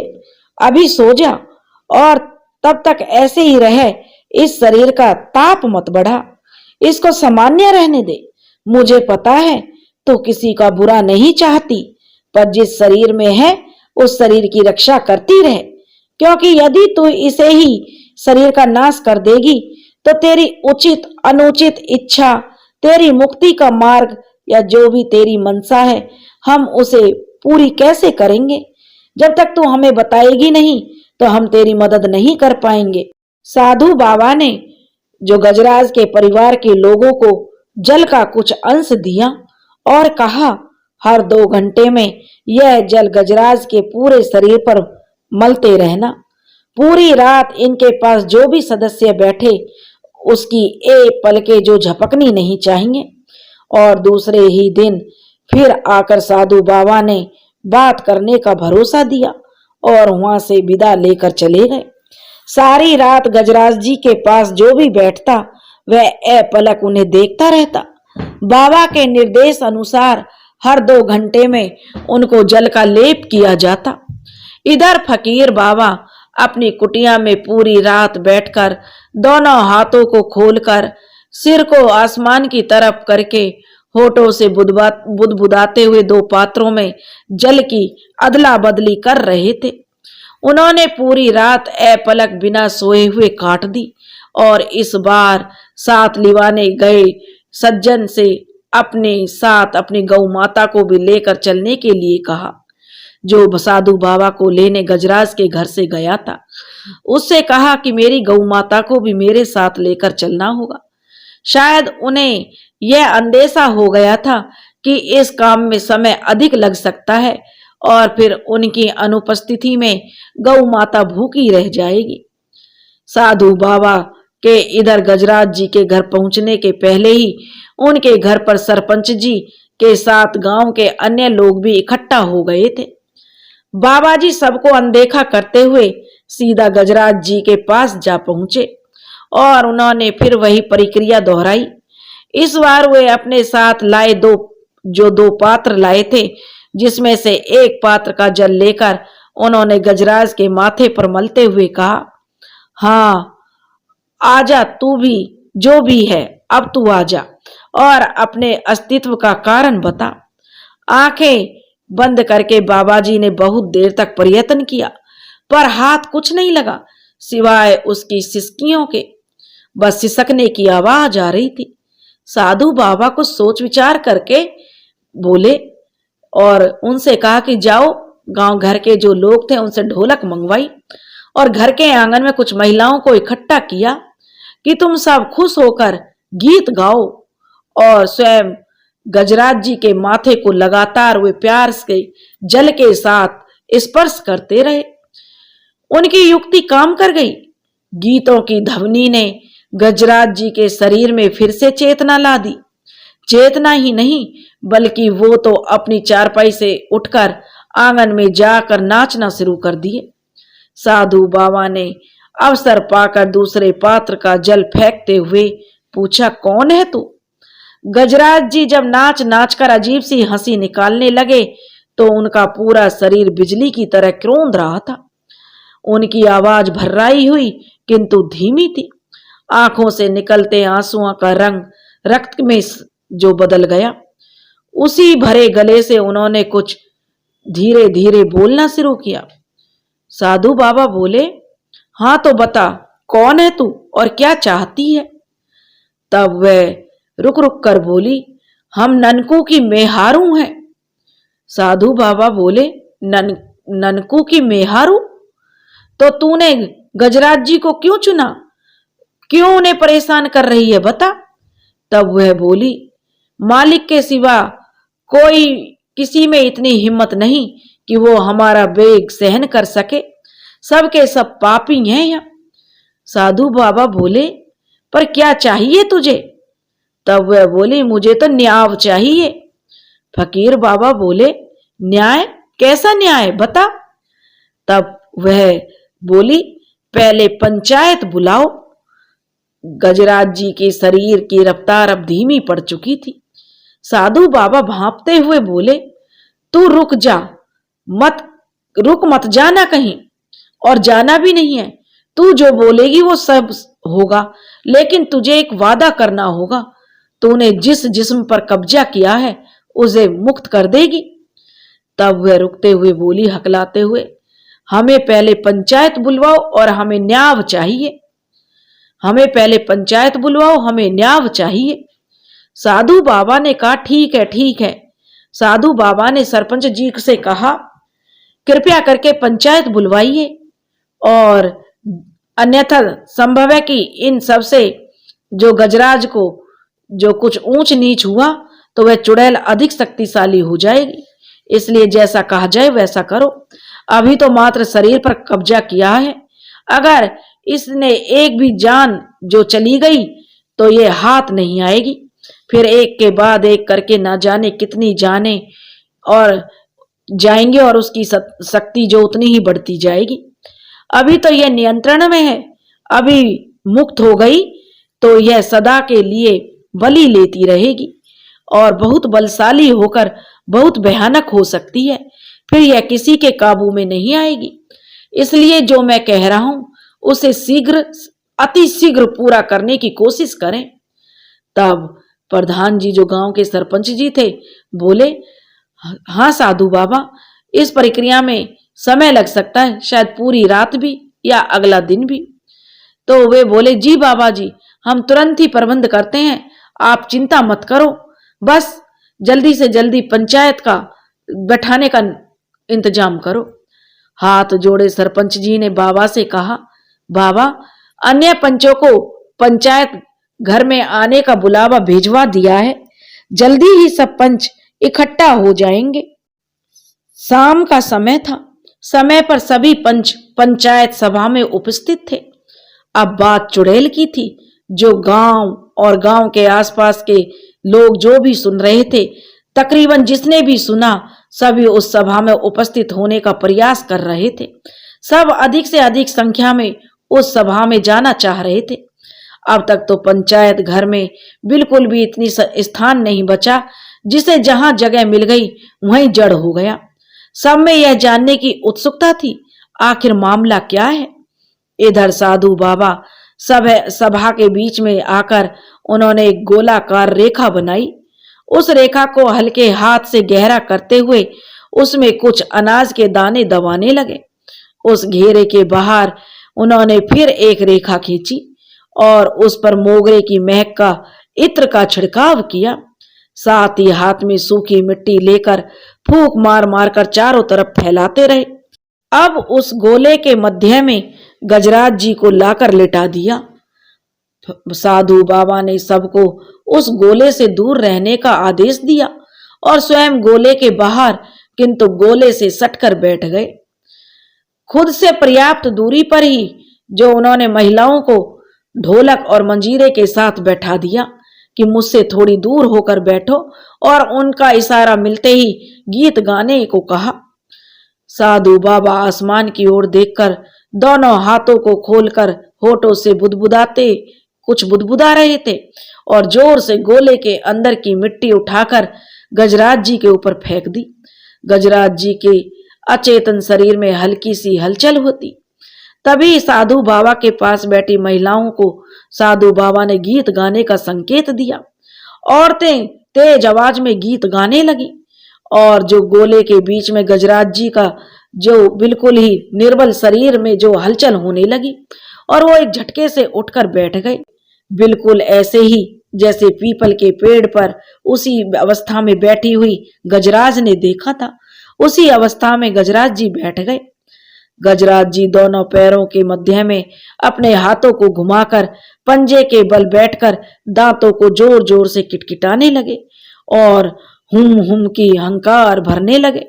अभी सो जा और तब तक ऐसे ही रहे, इस शरीर का ताप मत बढ़ा, इसको सामान्य रहने दे। मुझे पता है तू किसी का बुरा नहीं चाहती, पर जिस शरीर में है उस शरीर की रक्षा करती रहे, क्योंकि यदि तू इसे ही शरीर का नाश कर देगी तो तेरी उचित अनुचित इच्छा, तेरी मुक्ति का मार्ग या जो भी तेरी मनसा है, हम उसे पूरी कैसे करेंगे? जब तक तू हमें बताएगी नहीं तो हम तेरी मदद नहीं कर पाएंगे। साधु बाबा ने जो गजराज के परिवार के लोगों को जल का कुछ अंश दिया और कहा, हर 2 घंटे में यह जल गजराज के पूरे शरीर पर मलते रहना। पूरी रात इनके पास जो भी सदस्य बैठे उसकी एक पल के जो झपकनी नहीं चाहिए। और दूसरे ही दिन फिर आकर साधु बाबा ने बात करने का भरोसा दिया और वहां से विदा लेकर चले गए। सारी रात गजराज जी के पास जो भी बैठता वह अपलक उन्हें देखता रहता। बाबा के निर्देश अनुसार हर 2 घंटे में उनको जल का लेप किया जाता। इधर फकीर बाबा अपनी कुटिया में पूरी रात बैठकर दोनों हाथों को खोलकर सिर को आसमान की तरफ करके होठों से बुदबुदाते हुए दो पात्रों में जल की अदला बदली कर रहे थे। उन्होंने पूरी रात अपलक बिना सोए हुए काट दी और इस बार साथ लिवाने गए सज्जन से अपने साथ अपनी गौ माता को भी लेकर चलने के लिए कहा। जो साधु बाबा को लेने गजराज के घर से गया था, उससे कहा कि मेरी गौ माता को भी मेरे साथ लेकर चलना होगा। शायद उन्हें यह अंदेशा हो गया था कि इस काम में समय अधिक लग सकता है और फिर उनकी अनुपस्थिति में गौ माता भूखी रह जाएगी। साधु बाबा के इधर गजराज जी के घर पहुंचने के पहले ही उनके घर पर सरपंच जी के साथ गांव के अन्य लोग भी इकट्ठा हो गए थे। बाबा जी सबको अनदेखा करते हुए सीधा गजराज जी के पास जा पहुंचे और उन्होंने फिर वही प्रक्रिया दोहराई। इस बार वे अपने साथ लाए दो पात्र लाए थे, जिसमें से एक पात्र का जल लेकर उन्होंने गजराज के माथे पर मलते हुए कहा, हाँ आजा, तू भी जो भी है, अब तू आजा और अपने अस्तित्व का कारण बता। आंखें बंद करके बाबा जी ने बहुत देर तक प्रयत्न किया, पर हाथ कुछ नहीं लगा सिवाय उसकी सिसकियों के। बस सिसकने की आवाज आ रही थी। साधु बाबा कुछ सोच विचार करके बोले और उनसे कहा कि जाओ, गांव घर के जो लोग थे उनसे ढोलक मंगवाई और घर के आंगन में कुछ महिलाओं को इकट्ठा किया कि तुम सब खुश होकर गीत गाओ और स्वयं गजराज जी के माथे को लगातार वे प्यार के जल के साथ स्पर्श करते रहे। उनकी युक्ति काम कर गई। गीतों की ध्वनि ने गजराज जी के शरीर में फिर से चेतना ला दी। चेतना ही नहीं बल्कि वो तो अपनी चारपाई से उठकर आंगन में जाकर नाचना शुरू कर दिए। साधु बाबा ने अवसर पाकर दूसरे पात्र का जल फेंकते हुए पूछा, कौन है तू? गजराज जी जब नाच नाच कर अजीब सी हंसी निकालने लगे तो उनका पूरा शरीर बिजली की तरह क्रोंद रहा था। उनकी आवाज भर्राई हुई किंतु धीमी थी। आंखों से निकलते आंसुओं का रंग रक्त में जो बदल गया, उसी भरे गले से उन्होंने कुछ धीरे धीरे बोलना शुरू किया। साधु बाबा बोले, हाँ तो बता, कौन है तू और क्या चाहती है? तब वह रुक रुक कर बोली, हम ननकू की मेहारू हैं। साधु बाबा बोले, ननकू की मेहारू? तो तूने गजराज जी को क्यों चुना? क्यों उन्हें परेशान कर रही है, बता। तब वह बोली, मालिक के सिवा कोई किसी में इतनी हिम्मत नहीं कि वो हमारा वेग सहन कर सके। सबके सब पापी हैं यहाँ। साधु बाबा बोले, पर क्या चाहिए तुझे? तब वह बोली, मुझे तो न्याय चाहिए। फकीर बाबा बोले, न्याय? कैसा न्याय, बता। तब वह बोली, पहले पंचायत बुलाओ। गजराज जी के शरीर की रफ्तार अब धीमी पड़ चुकी थी। साधु बाबा भांपते हुए बोले, तू रुक जा, मत जाना कहीं, और जाना भी नहीं है। तू जो बोलेगी वो सब होगा, लेकिन तुझे एक वादा करना होगा। तूने जिस जिस्म पर कब्जा किया है उसे मुक्त कर देगी। तब वह रुकते हुए बोली, हकलाते हुए, हमें पहले पंचायत बुलवाओ और हमें न्याय चाहिए। हमें पहले पंचायत बुलवाओ, हमें न्याय चाहिए। साधु बाबा ने कहा, ठीक है ठीक है। साधु बाबा ने सरपंच जी से कहा, कृपया करके पंचायत बुलवाइए, और अन्यथा संभव है कि इन सब से जो गजराज को जो कुछ ऊंच नीच हुआ तो वह चुड़ैल अधिक शक्तिशाली हो जाएगी। इसलिए जैसा कहा जाए वैसा करो। अभी तो मात्र शरीर पर कब्जा किया है, अगर इसने एक भी जान जो चली गई तो ये हाथ नहीं आएगी। फिर एक के बाद एक करके ना जाने कितनी जाने और जाएंगे और उसकी शक्ति जो उतनी ही बढ़ती जाएगी। अभी तो यह नियंत्रण में है, अभी मुक्त हो गई तो यह सदा के लिए बलि लेती रहेगी और बहुत बलशाली होकर बहुत भयानक हो सकती है। फिर यह किसी के काबू में नहीं आएगी। इसलिए जो मैं कह रहा हूं उसे शीघ्र, अति शीघ्र पूरा करने की कोशिश करें। तब प्रधान जी जो गांव के सरपंच जी थे बोले, हाँ साधु बाबा, इस प्रक्रिया में समय लग सकता है, शायद पूरी रात भी या अगला दिन भी। तो वे बोले, जी बाबा जी, हम तुरंत ही प्रबंध करते हैं, आप चिंता मत करो, बस जल्दी से जल्दी पंचायत का बैठाने का इंतजाम करो। हाथ जोड़े सरपंच जी ने बाबा से कहा, बाबा, अन्य पंचों को पंचायत घर में आने का बुलावा भेजवा दिया है, जल्दी ही सब पंच इकट्ठा हो जाएंगे। शाम का समय था, समय पर सभी पंच पंचायत सभा में उपस्थित थे। अब बात चुड़ैल की थी। जो गांव और गांव के आसपास के लोग जो भी सुन रहे थे, तकरीबन जिसने भी सुना, सभी उस सभा में उपस्थित होने का प्रयास कर रहे थे। सब अधिक से अधिक संख्या में उस सभा में जाना चाह रहे थे। अब तक तो पंचायत घर में बिल्कुल भी इतनी स्थान नहीं बचा, जिसे जहां जगह मिल गई वहीं जड़ हो गया। सब में यह जानने की उत्सुकता थी, आखिर मामला क्या है। इधर साधु बाबा सभा के बीच में आकर उन्होंने एक गोलाकार रेखा बनाई। उस रेखा को हल्के हाथ से गहरा करते हुए उसमें कुछ अनाज के दाने दबाने लगे। उस घेरे के बाहर उन्होंने फिर एक रेखा खींची और उस पर मोगरे की महक का इत्र का छिड़काव किया। साथ ही हाथ में सूखी मिट्टी लेकर फूंक मार मार कर चारों तरफ फैलाते रहे। अब उस गोले के मध्य में गजराज जी को लाकर लिटा दिया। साधु बाबा ने सबको उस गोले से दूर रहने का आदेश दिया और स्वयं गोले के बाहर, किंतु गोले से सटकर बैठ गए। खुद से पर्याप्त दूरी पर ही जो उन्होंने महिलाओं को ढोलक और मंजीरे के साथ बैठा दिया कि मुझसे थोड़ी दूर होकर बैठो, और उनका इशारा मिलते ही गीत गाने को कहा। साधु बाबा आसमान की ओर देखकर दोनों हाथों को खोलकर होठों से बुदबुदाते कुछ बुदबुदा रहे थे और जोर से गोले के अंदर की मिट्टी उठाकर गजराज जी के ऊपर फेंक दी। गजराज जी के अचेतन शरीर में हल्की सी हलचल होती। तभी साधु बाबा के पास बैठी महिलाओं को साधु बाबा ने गीत गाने का संकेत दिया। औरतें तेज आवाज में गीत गाने लगी और जो गोले के बीच में गजराज जी का जो बिल्कुल ही निर्बल शरीर में जो हलचल होने लगी और वो एक झटके से उठकर बैठ गए, बिल्कुल ऐसे ही जैसे पीपल के पेड़ पर उसी अवस्था में बैठी हुई गजराज ने देखा था। उसी अवस्था में गजराज जी बैठ गए। गजराज जी दोनों पैरों के मध्य में अपने हाथों को घुमाकर पंजे के बल बैठकर दांतों को जोर जोर से किटकिटाने लगे और हुम हुम की हंकार भरने लगे।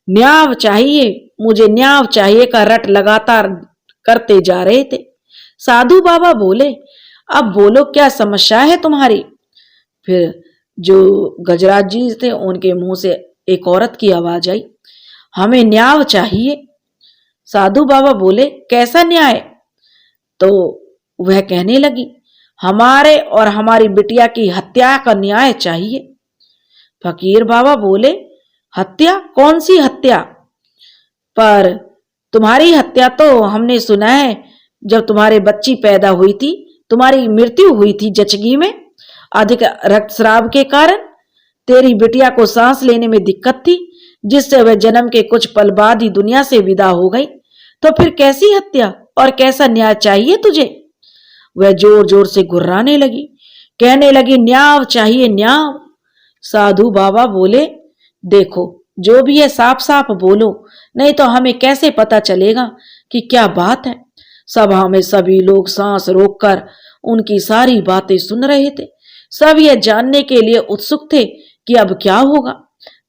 न्याव चाहिए, मुझे न्याव चाहिए का रट लगातार करते जा रहे थे। साधु बाबा बोले, अब बोलो क्या समस्या है तुम्हारी। फिर जो गजराज जी थे उनके मुंह से एक औरत की आवाज आई, हमें न्याव चाहिए। साधु बाबा बोले, कैसा न्याय। तो वह कहने लगी, हमारे और हमारी बिटिया की हत्या का न्याय चाहिए। फकीर बाबा बोले, हत्या? कौन सी हत्या? पर तुम्हारी हत्या तो हमने सुना है जब तुम्हारे बच्ची पैदा हुई थी, तुम्हारी मृत्यु हुई थी जचगी में, अधिक रक्तस्राव के कारण तेरी बिटिया को सांस लेने में दिक्कत थी, जिससे वह जन्म के कुछ पल बाद ही दुनिया से विदा हो गई। तो फिर कैसी हत्या और कैसा न्याय चाहिए तुझे? वह जोर जोर से गुर्राने लगी, कहने लगी, न्याव चाहिए, न्याव। साधु बाबा बोले, देखो जो भी है साफ साफ बोलो, नहीं तो हमें कैसे पता चलेगा कि क्या बात है। सभा में सभी लोग सांस रोककर उनकी सारी बातें सुन रहे थे। सब यह जानने के लिए उत्सुक थे कि अब क्या होगा।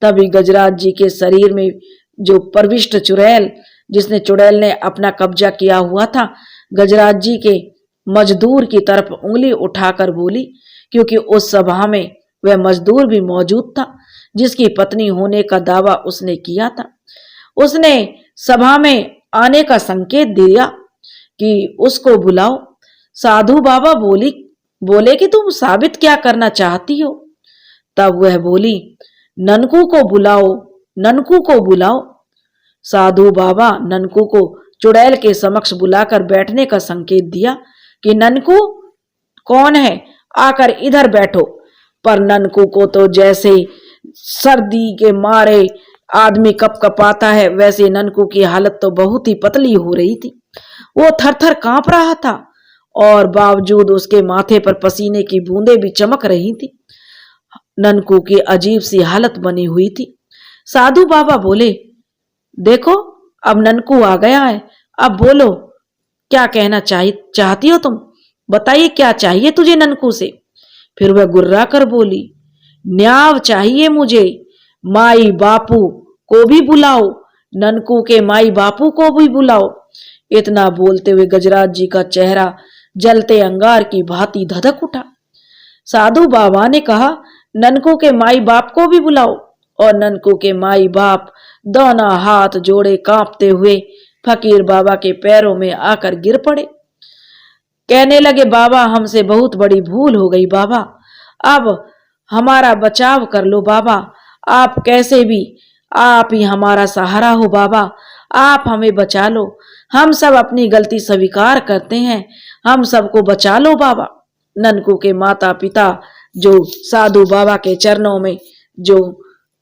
तभी गजराज जी के शरीर में जो प्रविष्ट चुड़ैल, जिसने चुड़ैल ने अपना कब्जा किया हुआ था, गजराज जी के मजदूर की तरफ उंगली उठाकर बोली, क्योंकि उस सभा में वह मजदूर भी मौजूद था जिसकी पत्नी होने का दावा उसने किया था। उसने सभा में आने का संकेत दिया कि उसको बुलाओ। साधु बाबा बोले कि तुम साबित क्या करना चाहती हो। तब वह बोली, ननकू को बुलाओ, ननकू को बुलाओ। साधु बाबा ननकू को चुड़ैल के समक्ष बुलाकर बैठने का संकेत दिया कि ननकू कौन है, आकर इधर बैठो। पर ननकू को तो जैसे सर्दी के मारे आदमी कप कपाता है, वैसे ननकू की हालत तो बहुत ही पतली हो रही थी। वो थर थर कांप रहा था और बावजूद उसके माथे पर पसीने की बूंदें भी चमक रही थी। ननकू की अजीब सी हालत बनी हुई थी। साधु बाबा बोले, देखो अब ननकू आ गया है, अब बोलो क्या कहना चाहती हो तुम? बताइए क्या चाहिए तुझे ननकू से? फिर वह गुर्रा कर बोली, न्याव चाहिए मुझे, माई बापू को भी बुलाओ, ननकू के माई बापू को भी बुलाओ। इतना बोलते हुए गजराज जी का चेहरा जलते अंगार की भांति धधक उठा। साधु बाबा ने कहा, ननकू के माई बाप को भी बुलाओ। और ननकू के माई बाप दोनों हाथ जोड़े कांपते हुए फकीर बाबा के पैरों में आकर गिर पड़े। कहने लगे, बाबा हमसे बहुत बड़ी भूल हो गई बाबा, अब हमारा बचाव कर लो बाबा, आप कैसे भी आप ही हमारा सहारा हो बाबा, आप हमें बचा लो, हम सब अपनी गलती स्वीकार करते हैं, हम सबको बचा लो बाबा। ननकू के माता पिता जो साधु बाबा के चरणों में जो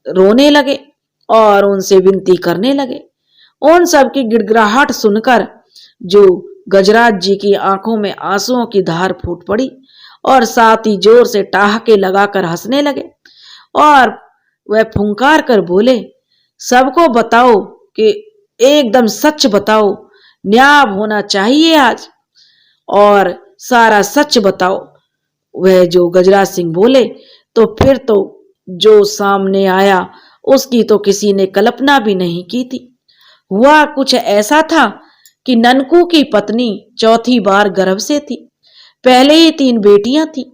रोने लगे और उनसे विनती करने लगे। उन सब की गिड़गिड़ाहट सुनकर जो गजराज जी की आंखों में आंसुओं की धार फूट पड़ी और साथ ही जोर से टाहके लगाकर हंसने लगे और वह फुंकार कर बोले, सबको बताओ कि एकदम सच बताओ, न्याय होना चाहिए आज और सारा सच बताओ। वह जो गजराज सिंह बोले तो फिर तो जो सामने आया उसकी तो किसी ने कल्पना भी नहीं की थी। हुआ कुछ ऐसा था कि ननकू की पत्नी चौथी बार गर्भ से थी। पहले ही 3 बेटियां थी।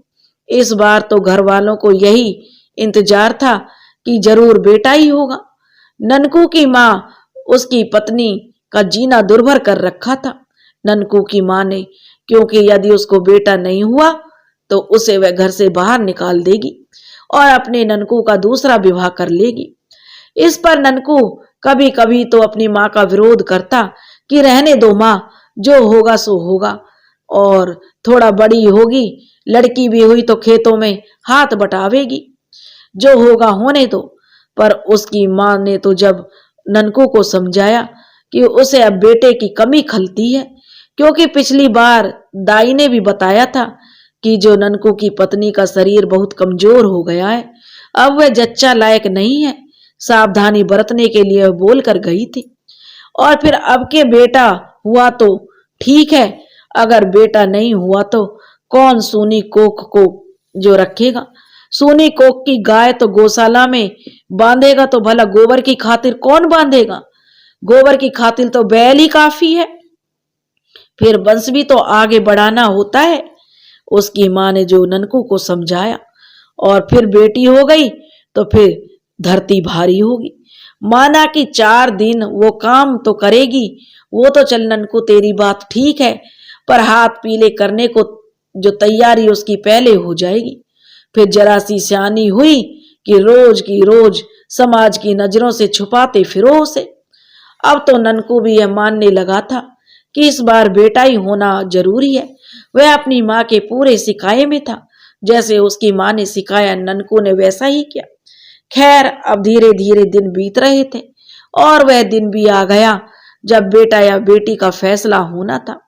इस बार तो घर वालों को यही इंतजार था कि जरूर बेटा ही होगा। ननकू की माँ उसकी पत्नी का जीना दुर्भर कर रखा था। ननकू की माँ ने, क्योंकि यदि उसको बेटा नहीं हुआ तो उसे वह घर से बाहर निकाल देगी और अपने ननकू का दूसरा विवाह कर लेगी। इस पर ननकू कभी कभी तो अपनी माँ का विरोध करता कि रहने दो माँ, जो होगा सो होगा, और थोड़ा बड़ी होगी, लड़की भी हुई तो खेतों में हाथ बटावेगी, जो होगा होने दो। पर उसकी माँ ने तो जब ननकू को समझाया कि उसे अब बेटे की कमी खलती है, क्योंकि पिछली बार दाई ने भी बताया था कि जो ननकू की पत्नी का शरीर बहुत कमजोर हो गया है, अब वह जच्चा लायक नहीं है, सावधानी बरतने के लिए बोलकर गई थी। और फिर अब के बेटा हुआ तो ठीक है, अगर बेटा नहीं हुआ तो कौन सूनी कोख को जो रखेगा? सूनी कोख की गाय तो गौशाला में बांधेगा तो भला गोबर की खातिर कौन बांधेगा? गोबर की खातिर तो बैल ही काफी है। फिर वंश भी तो आगे बढ़ाना होता है। उसकी माँ ने जो ननकू को समझाया। और फिर बेटी हो गई तो फिर धरती भारी होगी। माना कि 4 दिन वो काम तो करेगी, वो तो चल ननकू तेरी बात ठीक है, पर हाथ पीले करने को जो तैयारी उसकी पहले हो जाएगी। फिर जरा सी सियानी हुई कि रोज की रोज समाज की नजरों से छुपाते फिरो उसे। अब तो ननकू भी यह मानने लगा था कि इस बार बेटा ही होना जरूरी है। वह अपनी माँ के पूरे सिखाए में था। जैसे उसकी माँ ने सिखाया, ननकू ने वैसा ही किया। खैर अब धीरे धीरे दिन बीत रहे थे और वह दिन भी आ गया जब बेटा या बेटी का फैसला होना था।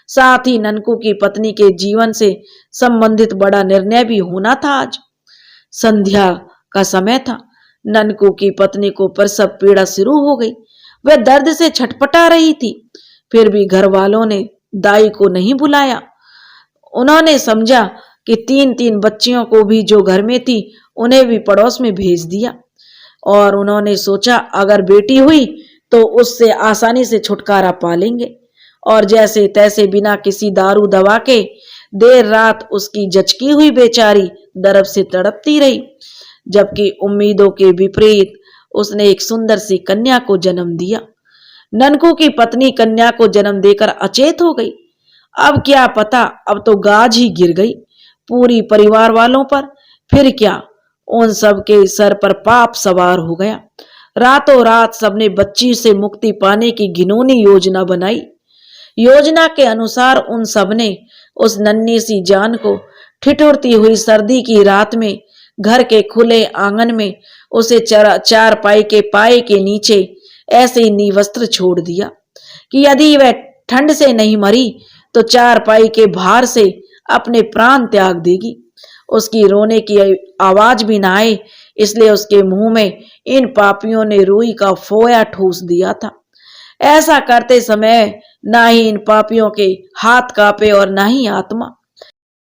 साथ ही ननकू की पत्नी के जीवन से संबंधित बड़ा निर्णय भी होना था। आज संध्या का समय था। ननकू की पत्नी को प्रसव पीड़ा शुरू हो गई। वह दर्द से छटपटा रही थी। फिर भी घर वालों ने दाई को नहीं बुलाया। उन्होंने समझा कि 3-3 बच्चियों को भी जो घर में थी उन्हें भी पड़ोस में भेज दिया। और उन्होंने सोचा अगर बेटी हुई तो उससे आसानी से छुटकारा पा लेंगे। और जैसे तैसे बिना किसी दारू दवा के देर रात उसकी जचकी हुई बेचारी दर्द से तड़पती रही, जबकि उम्मीदों के विपरीत उसने एक सुंदर सी कन्या को जन्म दिया। ननकू की पत्नी कन्या को जन्म देकर अचेत हो गई। अब क्या पता, अब तो गाज ही गिर गई पूरी परिवार वालों पर। फिर क्या, उन सब के सर पर पाप सवार हो गया। रातों रात सबने बच्ची से मुक्ति पाने की घिनौनी योजना बनाई। योजना के अनुसार उन सबने उस नन्ही सी जान को ठिठुरती हुई सर्दी की रात में घर के खुले आंगन में उसे चारपाई के पाए के नीचे ऐसे ही निवस्त्र छोड़ दिया कि यदि वह ठंड से नहीं मरी तो चारपाई के भार से अपने प्राण त्याग देगी। उसकी रोने की आवाज भी ना आए, इसलिए उसके मुंह में इन पापियों ने रुई का फोया ठूस दिया था। ऐसा करते समय ना ही इन पापियों के हाथ कांपे और ना ही आत्मा।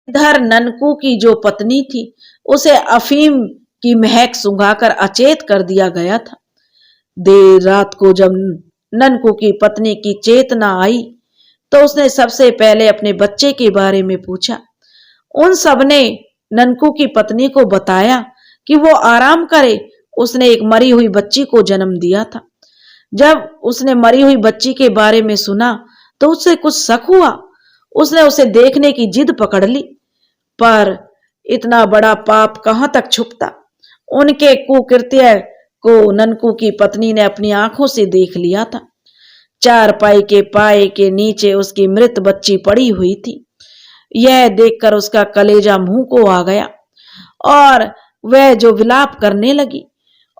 इधर ननकू की जो पत्नी थी उसे अफीम की महक सुंघाकर अचेत कर दिया गया था। देर रात को जब ननकू की पत्नी की चेतना आई तो उसने सबसे पहले अपने बच्चे के बारे में पूछा। उन सब ने ननकू की पत्नी को बताया कि वो आराम करे, उसने एक मरी हुई बच्ची को जन्म दिया था। जब उसने मरी हुई बच्ची के बारे में सुना तो उससे कुछ शक हुआ। उसने उसे देखने की जिद पकड़ ली, पर इतना बड़ा पाप कहां तक छुपता। उनके कुकृत्य को ननकू की पत्नी ने अपनी आंखों से देख लिया था। चारपाई के पाए के नीचे उसकी मृत बच्ची पड़ी हुई थी। यह देखकर उसका कलेजा मुंह को आ गया और वह जो विलाप करने लगी।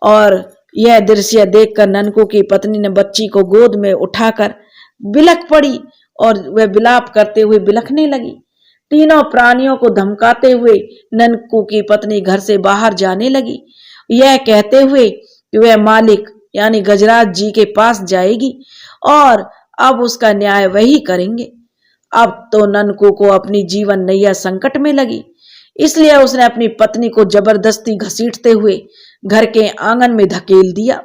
और यह दृश्य देखकर ननकू की पत्नी ने बच्ची को गोद में उठाकर बिलख पड़ी और वह विलाप करते हुए बिलखने लगी। तीनों प्राणियों को धमकाते हुए ननकू की पत्नी घर से बाहर जाने लगी, यह कहते हुए कि वह मालिक यानी गजराज जी के पास जाएगी और अब उसका न्याय वही करेंगे। अब तो ननकू को अपनी जीवन नैया संकट में लगी, इसलिए उसने अपनी पत्नी को जबरदस्ती घसीटते हुए घर के आंगन में धकेल दिया।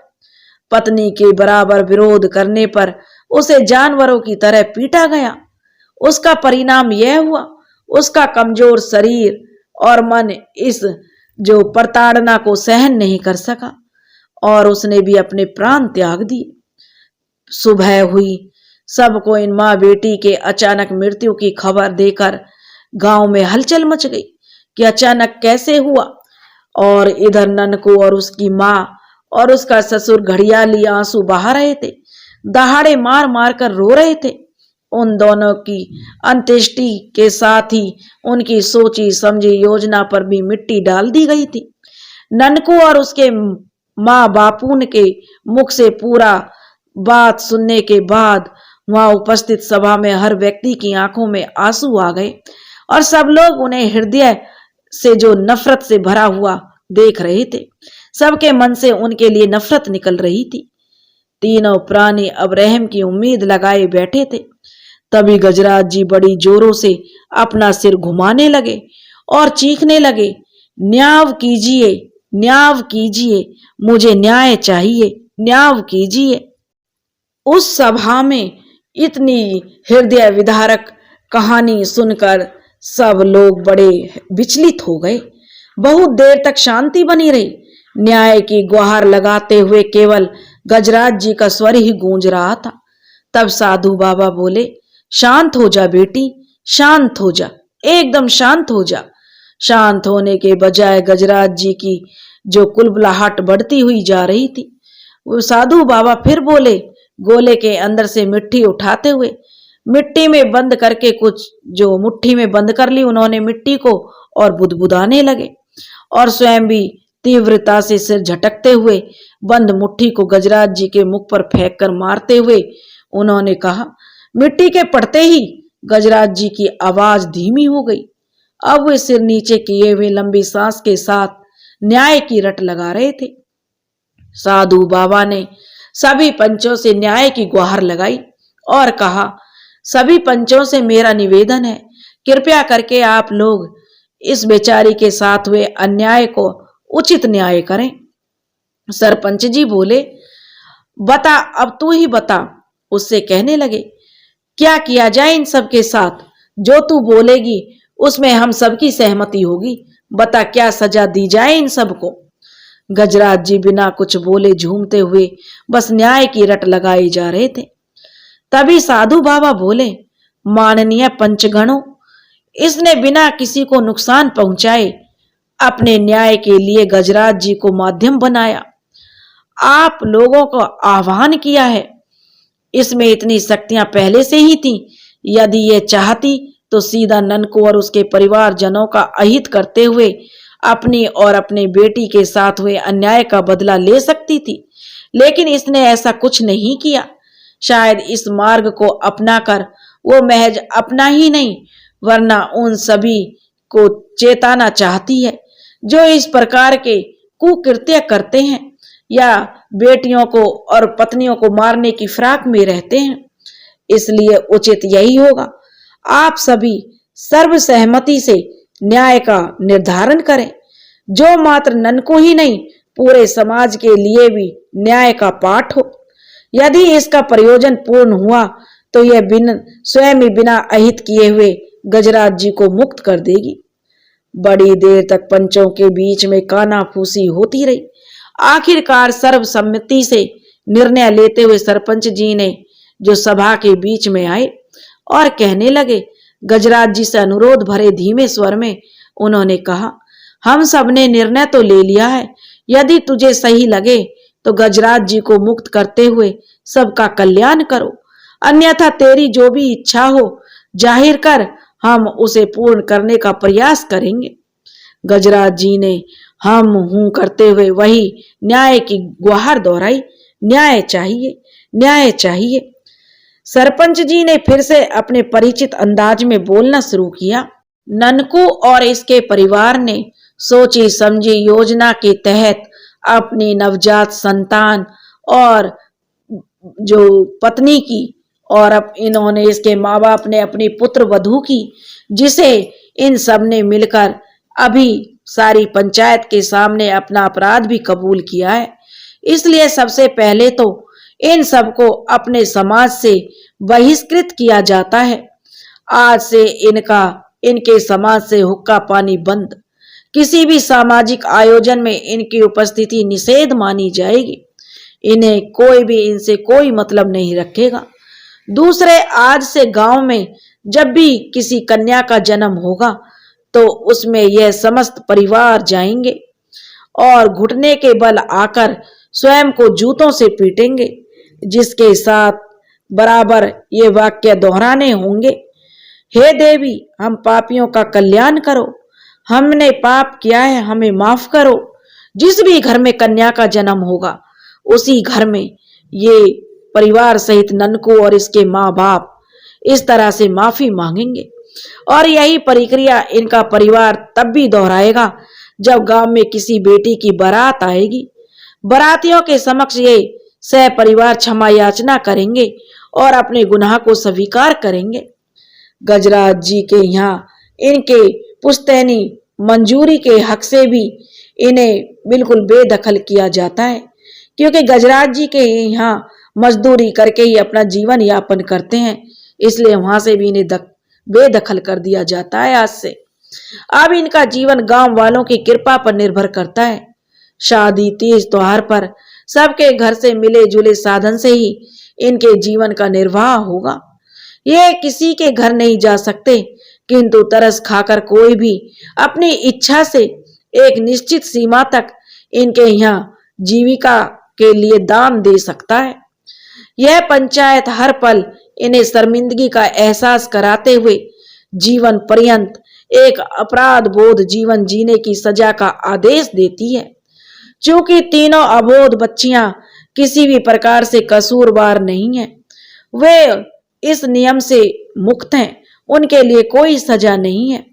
पत्नी के बराबर विरोध करने पर उसे जानवरों की तरह पीटा गया। उसका परिणाम यह हुआ, उसका कमजोर शरीर और मन इस जो प्रताड़ना को सहन नहीं कर सका और उसने भी अपने प्राण त्याग दिए। सुबह हुई। सबको इन माँ बेटी के अचानक मृत्यु की खबर देकर गांव में हलचल मच गई कि अचानक कैसे हुआ। और इधर ननकू और उसकी माँ और उसका ससुर घड़ियाली आंसू बहा रहे थे, दहाड़े मार मार कर रो रहे थे। उन दोनों की अंत्येष्टि के साथ ही उनकी सोची समझी योजना पर भी मिट्टी डाल दी गई थी। ननकू और उसके माँ बापू के मुख से पूरा बात सुनने के बाद वहां उपस्थित सभा में हर व्यक्ति की आंखों में आंसू आ गए और सब लोग उन्हें हृदय से जो नफरत से भरा हुआ देख रहे थे। सबके मन से उनके लिए नफरत निकल रही थी। तीनों प्राणी अब रहम की उम्मीद लगाए बैठे थे। तभी गजराज जी बड़ी जोरों से अपना सिर घुमाने लगे और चीखने लगे, न्याय कीजिए, न्याय कीजिए, मुझे न्याय चाहिए, न्याय कीजिए। उस सभा में इतनी हृदय विदारक कहानी सुनकर सब लोग बड़े विचलित हो गए। बहुत देर तक शांति बनी रही। न्याय की गुहार लगाते हुए केवल गजराज जी का स्वर ही गूंज रहा था। तब साधु बाबा बोले, शांत हो जा बेटी, शांत हो जा, एकदम शांत हो जा। शांत होने के बजाय गजराज जी की जो कुलबुलाहट बढ़ती हुई जा रही थी। वो साधु बाबा फिर बोले, गोले के अंदर से मिट्टी उठाते हुए मिट्टी में बंद करके कुछ जो मुट्ठी में बंद कर ली उन्होंने मिट्टी को और बुदबुदाने लगे और स्वयं भी तीव्रता से सिर झटकते हुए बंद मुट्ठी को गजराज जी के मुख पर फेंक कर मारते हुए उन्होंने कहा। मिट्टी के पड़ते ही गजराज जी की आवाज धीमी हो गई। अब वे सिर नीचे किए हुए लंबी सांस के साथ न्याय की रट लगा रहे थे। साधु बाबा ने सभी पंचों से न्याय की गुहार लगाई और कहा, सभी पंचों से मेरा निवेदन है, कृपया करके आप लोग इस बेचारी के साथ हुए अन्याय को उचित न्याय करें। सरपंच जी बोले, बता, अब तू ही बता। उससे कहने लगे, क्या किया जाए इन सब के साथ? जो तू बोलेगी उसमें हम सबकी सहमति होगी। बता, क्या सजा दी जाए इन सबको? गजराज जी बिना कुछ बोले झूमते हुए बस न्याय की रट लगाए जा रहे थे। तभी साधु बाबा बोले, माननीय पंचगणों, इसने बिना किसी को नुकसान पहुंचाए अपने न्याय के लिए गजराज जी को माध्यम बनाया, आप लोगों को आह्वान किया है। इसमें इतनी शक्तियां पहले से ही थी। यदि ये चाहती तो सीधा ननको और उसके परिवारजनों का अहित करते हुए अपनी और अपने बेटी के साथ हुए अन्याय का बदला ले सकती थी, लेकिन इसने ऐसा कुछ नहीं किया। शायद इस मार्ग को अपनाकर वो महज अपना ही नहीं वरना उन सभी को चेताना चाहती है जो इस प्रकार के कुकृत्य करते हैं या बेटियों को और पत्नियों को मारने की फिराक में रहते हैं। इसलिए उचित यही होगा आप सभी सर्वसहमति से न्याय का निर्धारण करें, जो मात्र ननको ही नहीं पूरे समाज के लिए भी न्याय का पाठ हो। यदि इसका प्रयोजन पूर्ण हुआ तो यह स्वयं ही बिना अहित किए हुए गजराज जी को मुक्त कर देगी। बड़ी देर तक पंचों के बीच में कानाफूसी होती रही। आखिरकार सर्वसम्मति से निर्णय लेते हुए सरपंच जी ने जो सभा के बीच में आए और कहने लगे, गजराज जी से अनुरोध भरे धीमे स्वर में उन्होंने कहा, हम सब ने निर्णय तो ले लिया है, यदि तुझे सही लगे तो गजराज जी को मुक्त करते हुए सबका कल्याण करो, अन्यथा तेरी जो भी इच्छा हो जाहिर कर, हम उसे पूर्ण करने का प्रयास करेंगे। गजराज जी ने हम हूं करते हुए वही न्याय की गुहार दोहराई, न्याय चाहिए, न्याय चाहिए। सरपंच जी ने फिर से अपने परिचित अंदाज में बोलना शुरू किया। ननकू और इसके परिवार ने सोची समझी योजना के तहत अपनी नवजात संतान और जो पत्नी की और अब इन्होंने इसके माँ बाप ने अपनी पुत्र वधू की, जिसे इन सब ने मिलकर अभी सारी पंचायत के सामने अपना अपराध भी कबूल किया है। इसलिए सबसे पहले तो इन सबको अपने समाज से बहिष्कृत किया जाता है। आज से इनके समाज से हुक्का पानी बंद, किसी भी सामाजिक आयोजन में इनकी उपस्थिति निषेध मानी जाएगी। इन्हें कोई भी इनसे कोई मतलब नहीं रखेगा। दूसरे, आज से गांव में जब भी किसी कन्या का जन्म होगा तो उसमें यह समस्त परिवार जाएंगे और घुटने के बल आकर स्वयं को जूतों से पीटेंगे, जिसके साथ बराबर ये वाक्य दोहराने होंगे, हे देवी हम पापियों का कल्याण करो, हमने पाप किया है हमें माफ करो। जिस भी घर में कन्या का जन्म होगा उसी घर में ये परिवार सहित ननको और इसके माँ बाप इस तरह से माफी मांगेंगे और यही प्रक्रिया इनका परिवार तब भी दोहराएगा जब गांव में किसी बेटी की बारात आएगी। बारातियों के समक्ष ये सह परिवार क्षमा याचना करेंगे और अपने गुनाह को स्वीकार करेंगे। गजराज जी के यहाँ इनके पुश्तैनी मंजूरी के हक से भी इन्हें बिल्कुल बेदखल किया जाता है, क्योंकि गजराज जी के यहाँ मजदूरी करके ही अपना जीवन यापन करते हैं, इसलिए वहां से भी इन्हें बेदखल कर दिया जाता है। आज से अब इनका जीवन गांव वालों की कृपा पर निर्भर करता है। शादी तीज त्योहार पर सबके घर से मिले जुले साधन से ही इनके जीवन का निर्वाह होगा। ये किसी के घर नहीं जा सकते, किंतु तरस खाकर कोई भी अपनी इच्छा से एक निश्चित सीमा तक इनके यहाँ जीविका के लिए दान दे सकता है। यह पंचायत हर पल इन्हें शर्मिंदगी का एहसास कराते हुए जीवन पर्यंत एक अपराध बोध जीवन जीने की सजा का आदेश देती है। चूंकि तीनों अबोध बच्चियां किसी भी प्रकार से कसूरवार नहीं हैं, वे इस नियम से मुक्त हैं, उनके लिए कोई सजा नहीं है।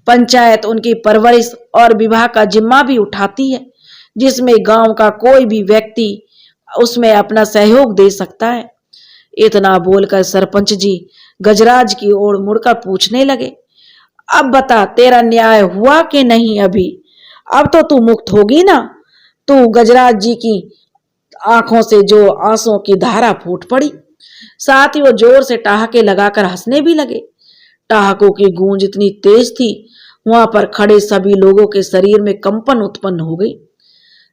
पंचायत उनकी परवरिश और विवाह का जिम्मा भी उठाती है, जिसमें गांव का कोई भी व्यक्ति उसमें अपना सहयोग दे सकता है। इतना बोलकर सरपंच जी गजराज की ओर मुड़कर पूछने लगे, अब बता तेरा न्याय हुआ कि नहीं? अभी अब तो तू मुक्त होगी ना? तू गजराज जी की आंखों से जो आंसुओं की धारा फूट पड़ी, साथ ही वो जोर से ठहाके लगाकर हंसने भी लगे। ठहाकों की गूंज इतनी तेज थी, वहां पर खड़े सभी लोगों के शरीर में कंपन उत्पन्न हो गई।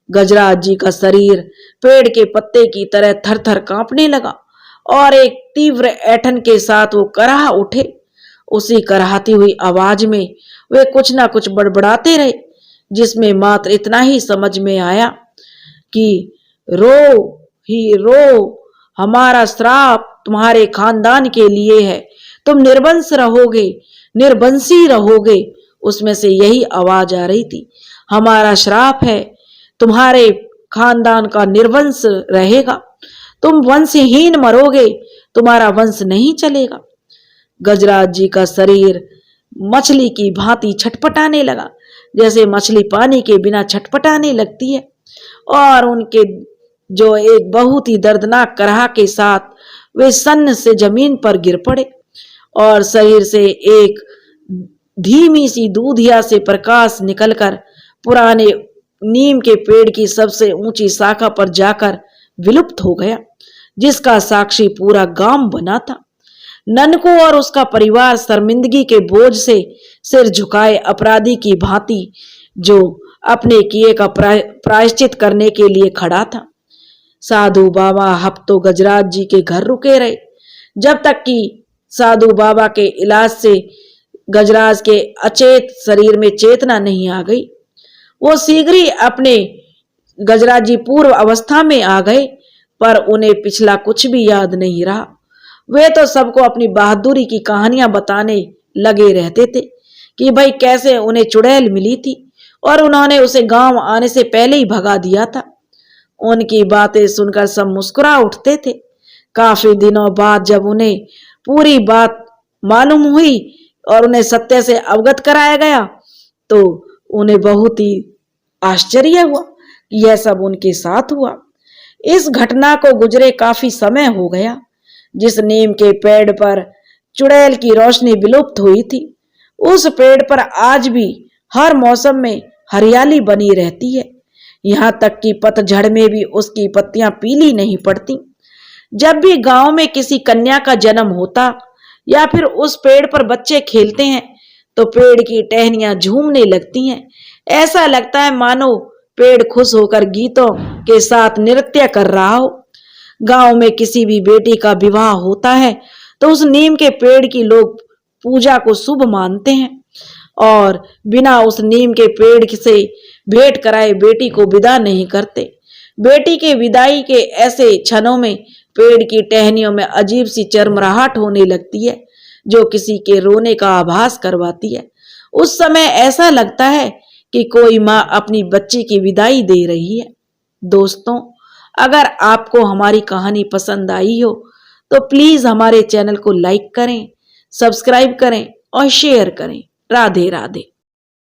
गजराज जी का शरीर पेड़ के पत्ते की तरह थर थर कांपने लगा और एक तीव्र ऐंठन के साथ वो कराह उठे। उसी कराहती हुई आवाज में वे कुछ ना कुछ बड़बड़ाते रहे, जिसमें मात्र इतना ही समझ में आया कि रो ही रो, हमारा श्राप तुम्हारे खानदान के लिए है, तुम निर्वंश रहोगे। निर्वंशी रहोगे। उसमें से यही आवाज आ रही थी, हमारा श्राप है, तुम्हारे खानदान का निर्वंश रहेगा, तुम वंशहीन मरोगे, तुम्हारा वंश नहीं चलेगा। गजराज जी का शरीर मछली की भांति छटपटाने लगा, जैसे मछली पानी के बिना छटपटाने लगती है। और उनके जो एक बहुत ही दर्दनाक कराह के साथ वे सन्न से जमीन पर गिर पड़े और शरीर से एक धीमी सी दूधिया से प्रकाश निकलकर पुराने नीम के पेड़ की सबसे ऊंची शाखा पर जाकर विलुप्त हो गया, जिसका साक्षी पूरा गांव बना था। ननको और उसका परिवार शर्मिंदगी के बोझ से सिर झुकाए अपराधी की भांति जो अपने किए का प्रायश्चित करने के लिए खड़ा था। साधु बाबा हफ्तों गजराज जी के घर रुके रहे, जब तक कि साधु बाबा के इलाज से गजराज के अचेत शरीर में चेतना नहीं आ गई। वो शीघ्र ही अपने गजराज जी पूर्व अवस्था में आ गए, पर उन्हें पिछला कुछ भी याद नहीं रहा। वे तो सबको अपनी बहादुरी की कहानियां बताने लगे रहते थे कि भाई कैसे उन्हें चुड़ैल मिली थी और उन्होंने उसे गांव आने से पहले ही भगा दिया था। उनकी बातें सुनकर सब मुस्कुरा उठते थे। काफी दिनों बाद जब उन्हें पूरी बात मालूम हुई और उन्हें सत्य से अवगत कराया गया तो उन्हें बहुत ही आश्चर्य हुआ कि यह सब उनके साथ हुआ। इस घटना को गुजरे काफी समय हो गया। जिस नीम के पेड़ पर चुड़ैल की रोशनी विलुप्त हुई थी, उस पेड़ पर आज भी हर मौसम में हरियाली बनी रहती है, यहाँ तक कि पतझड़ में भी उसकी पत्तियां पीली नहीं पड़ती। जब भी गांव में किसी कन्या का जन्म होता या फिर उस पेड़ पर बच्चे खेलते हैं तो पेड़ की टहनियां झूमने लगती हैं। ऐसा लगता है मानो पेड़ खुश होकर गीतों के साथ नृत्य कर रहा हो। गांव में किसी भी बेटी का विवाह होता है तो उस नीम के पेड़ की लोग पूजा को शुभ मानते हैं और बिना उस नीम के पेड़ से भेंट कराए बेटी को विदा नहीं करते। बेटी के विदाई के ऐसे क्षणों में पेड़ की टहनियों में अजीब सी चरमराहट होने लगती है जो किसी के रोने का आभास करवाती है। उस समय ऐसा लगता है कि कोई माँ अपनी बच्ची की विदाई दे रही है। दोस्तों, अगर आपको हमारी कहानी पसंद आई हो तो प्लीज हमारे चैनल को लाइक करें, सब्सक्राइब करें और शेयर करें। राधे राधे।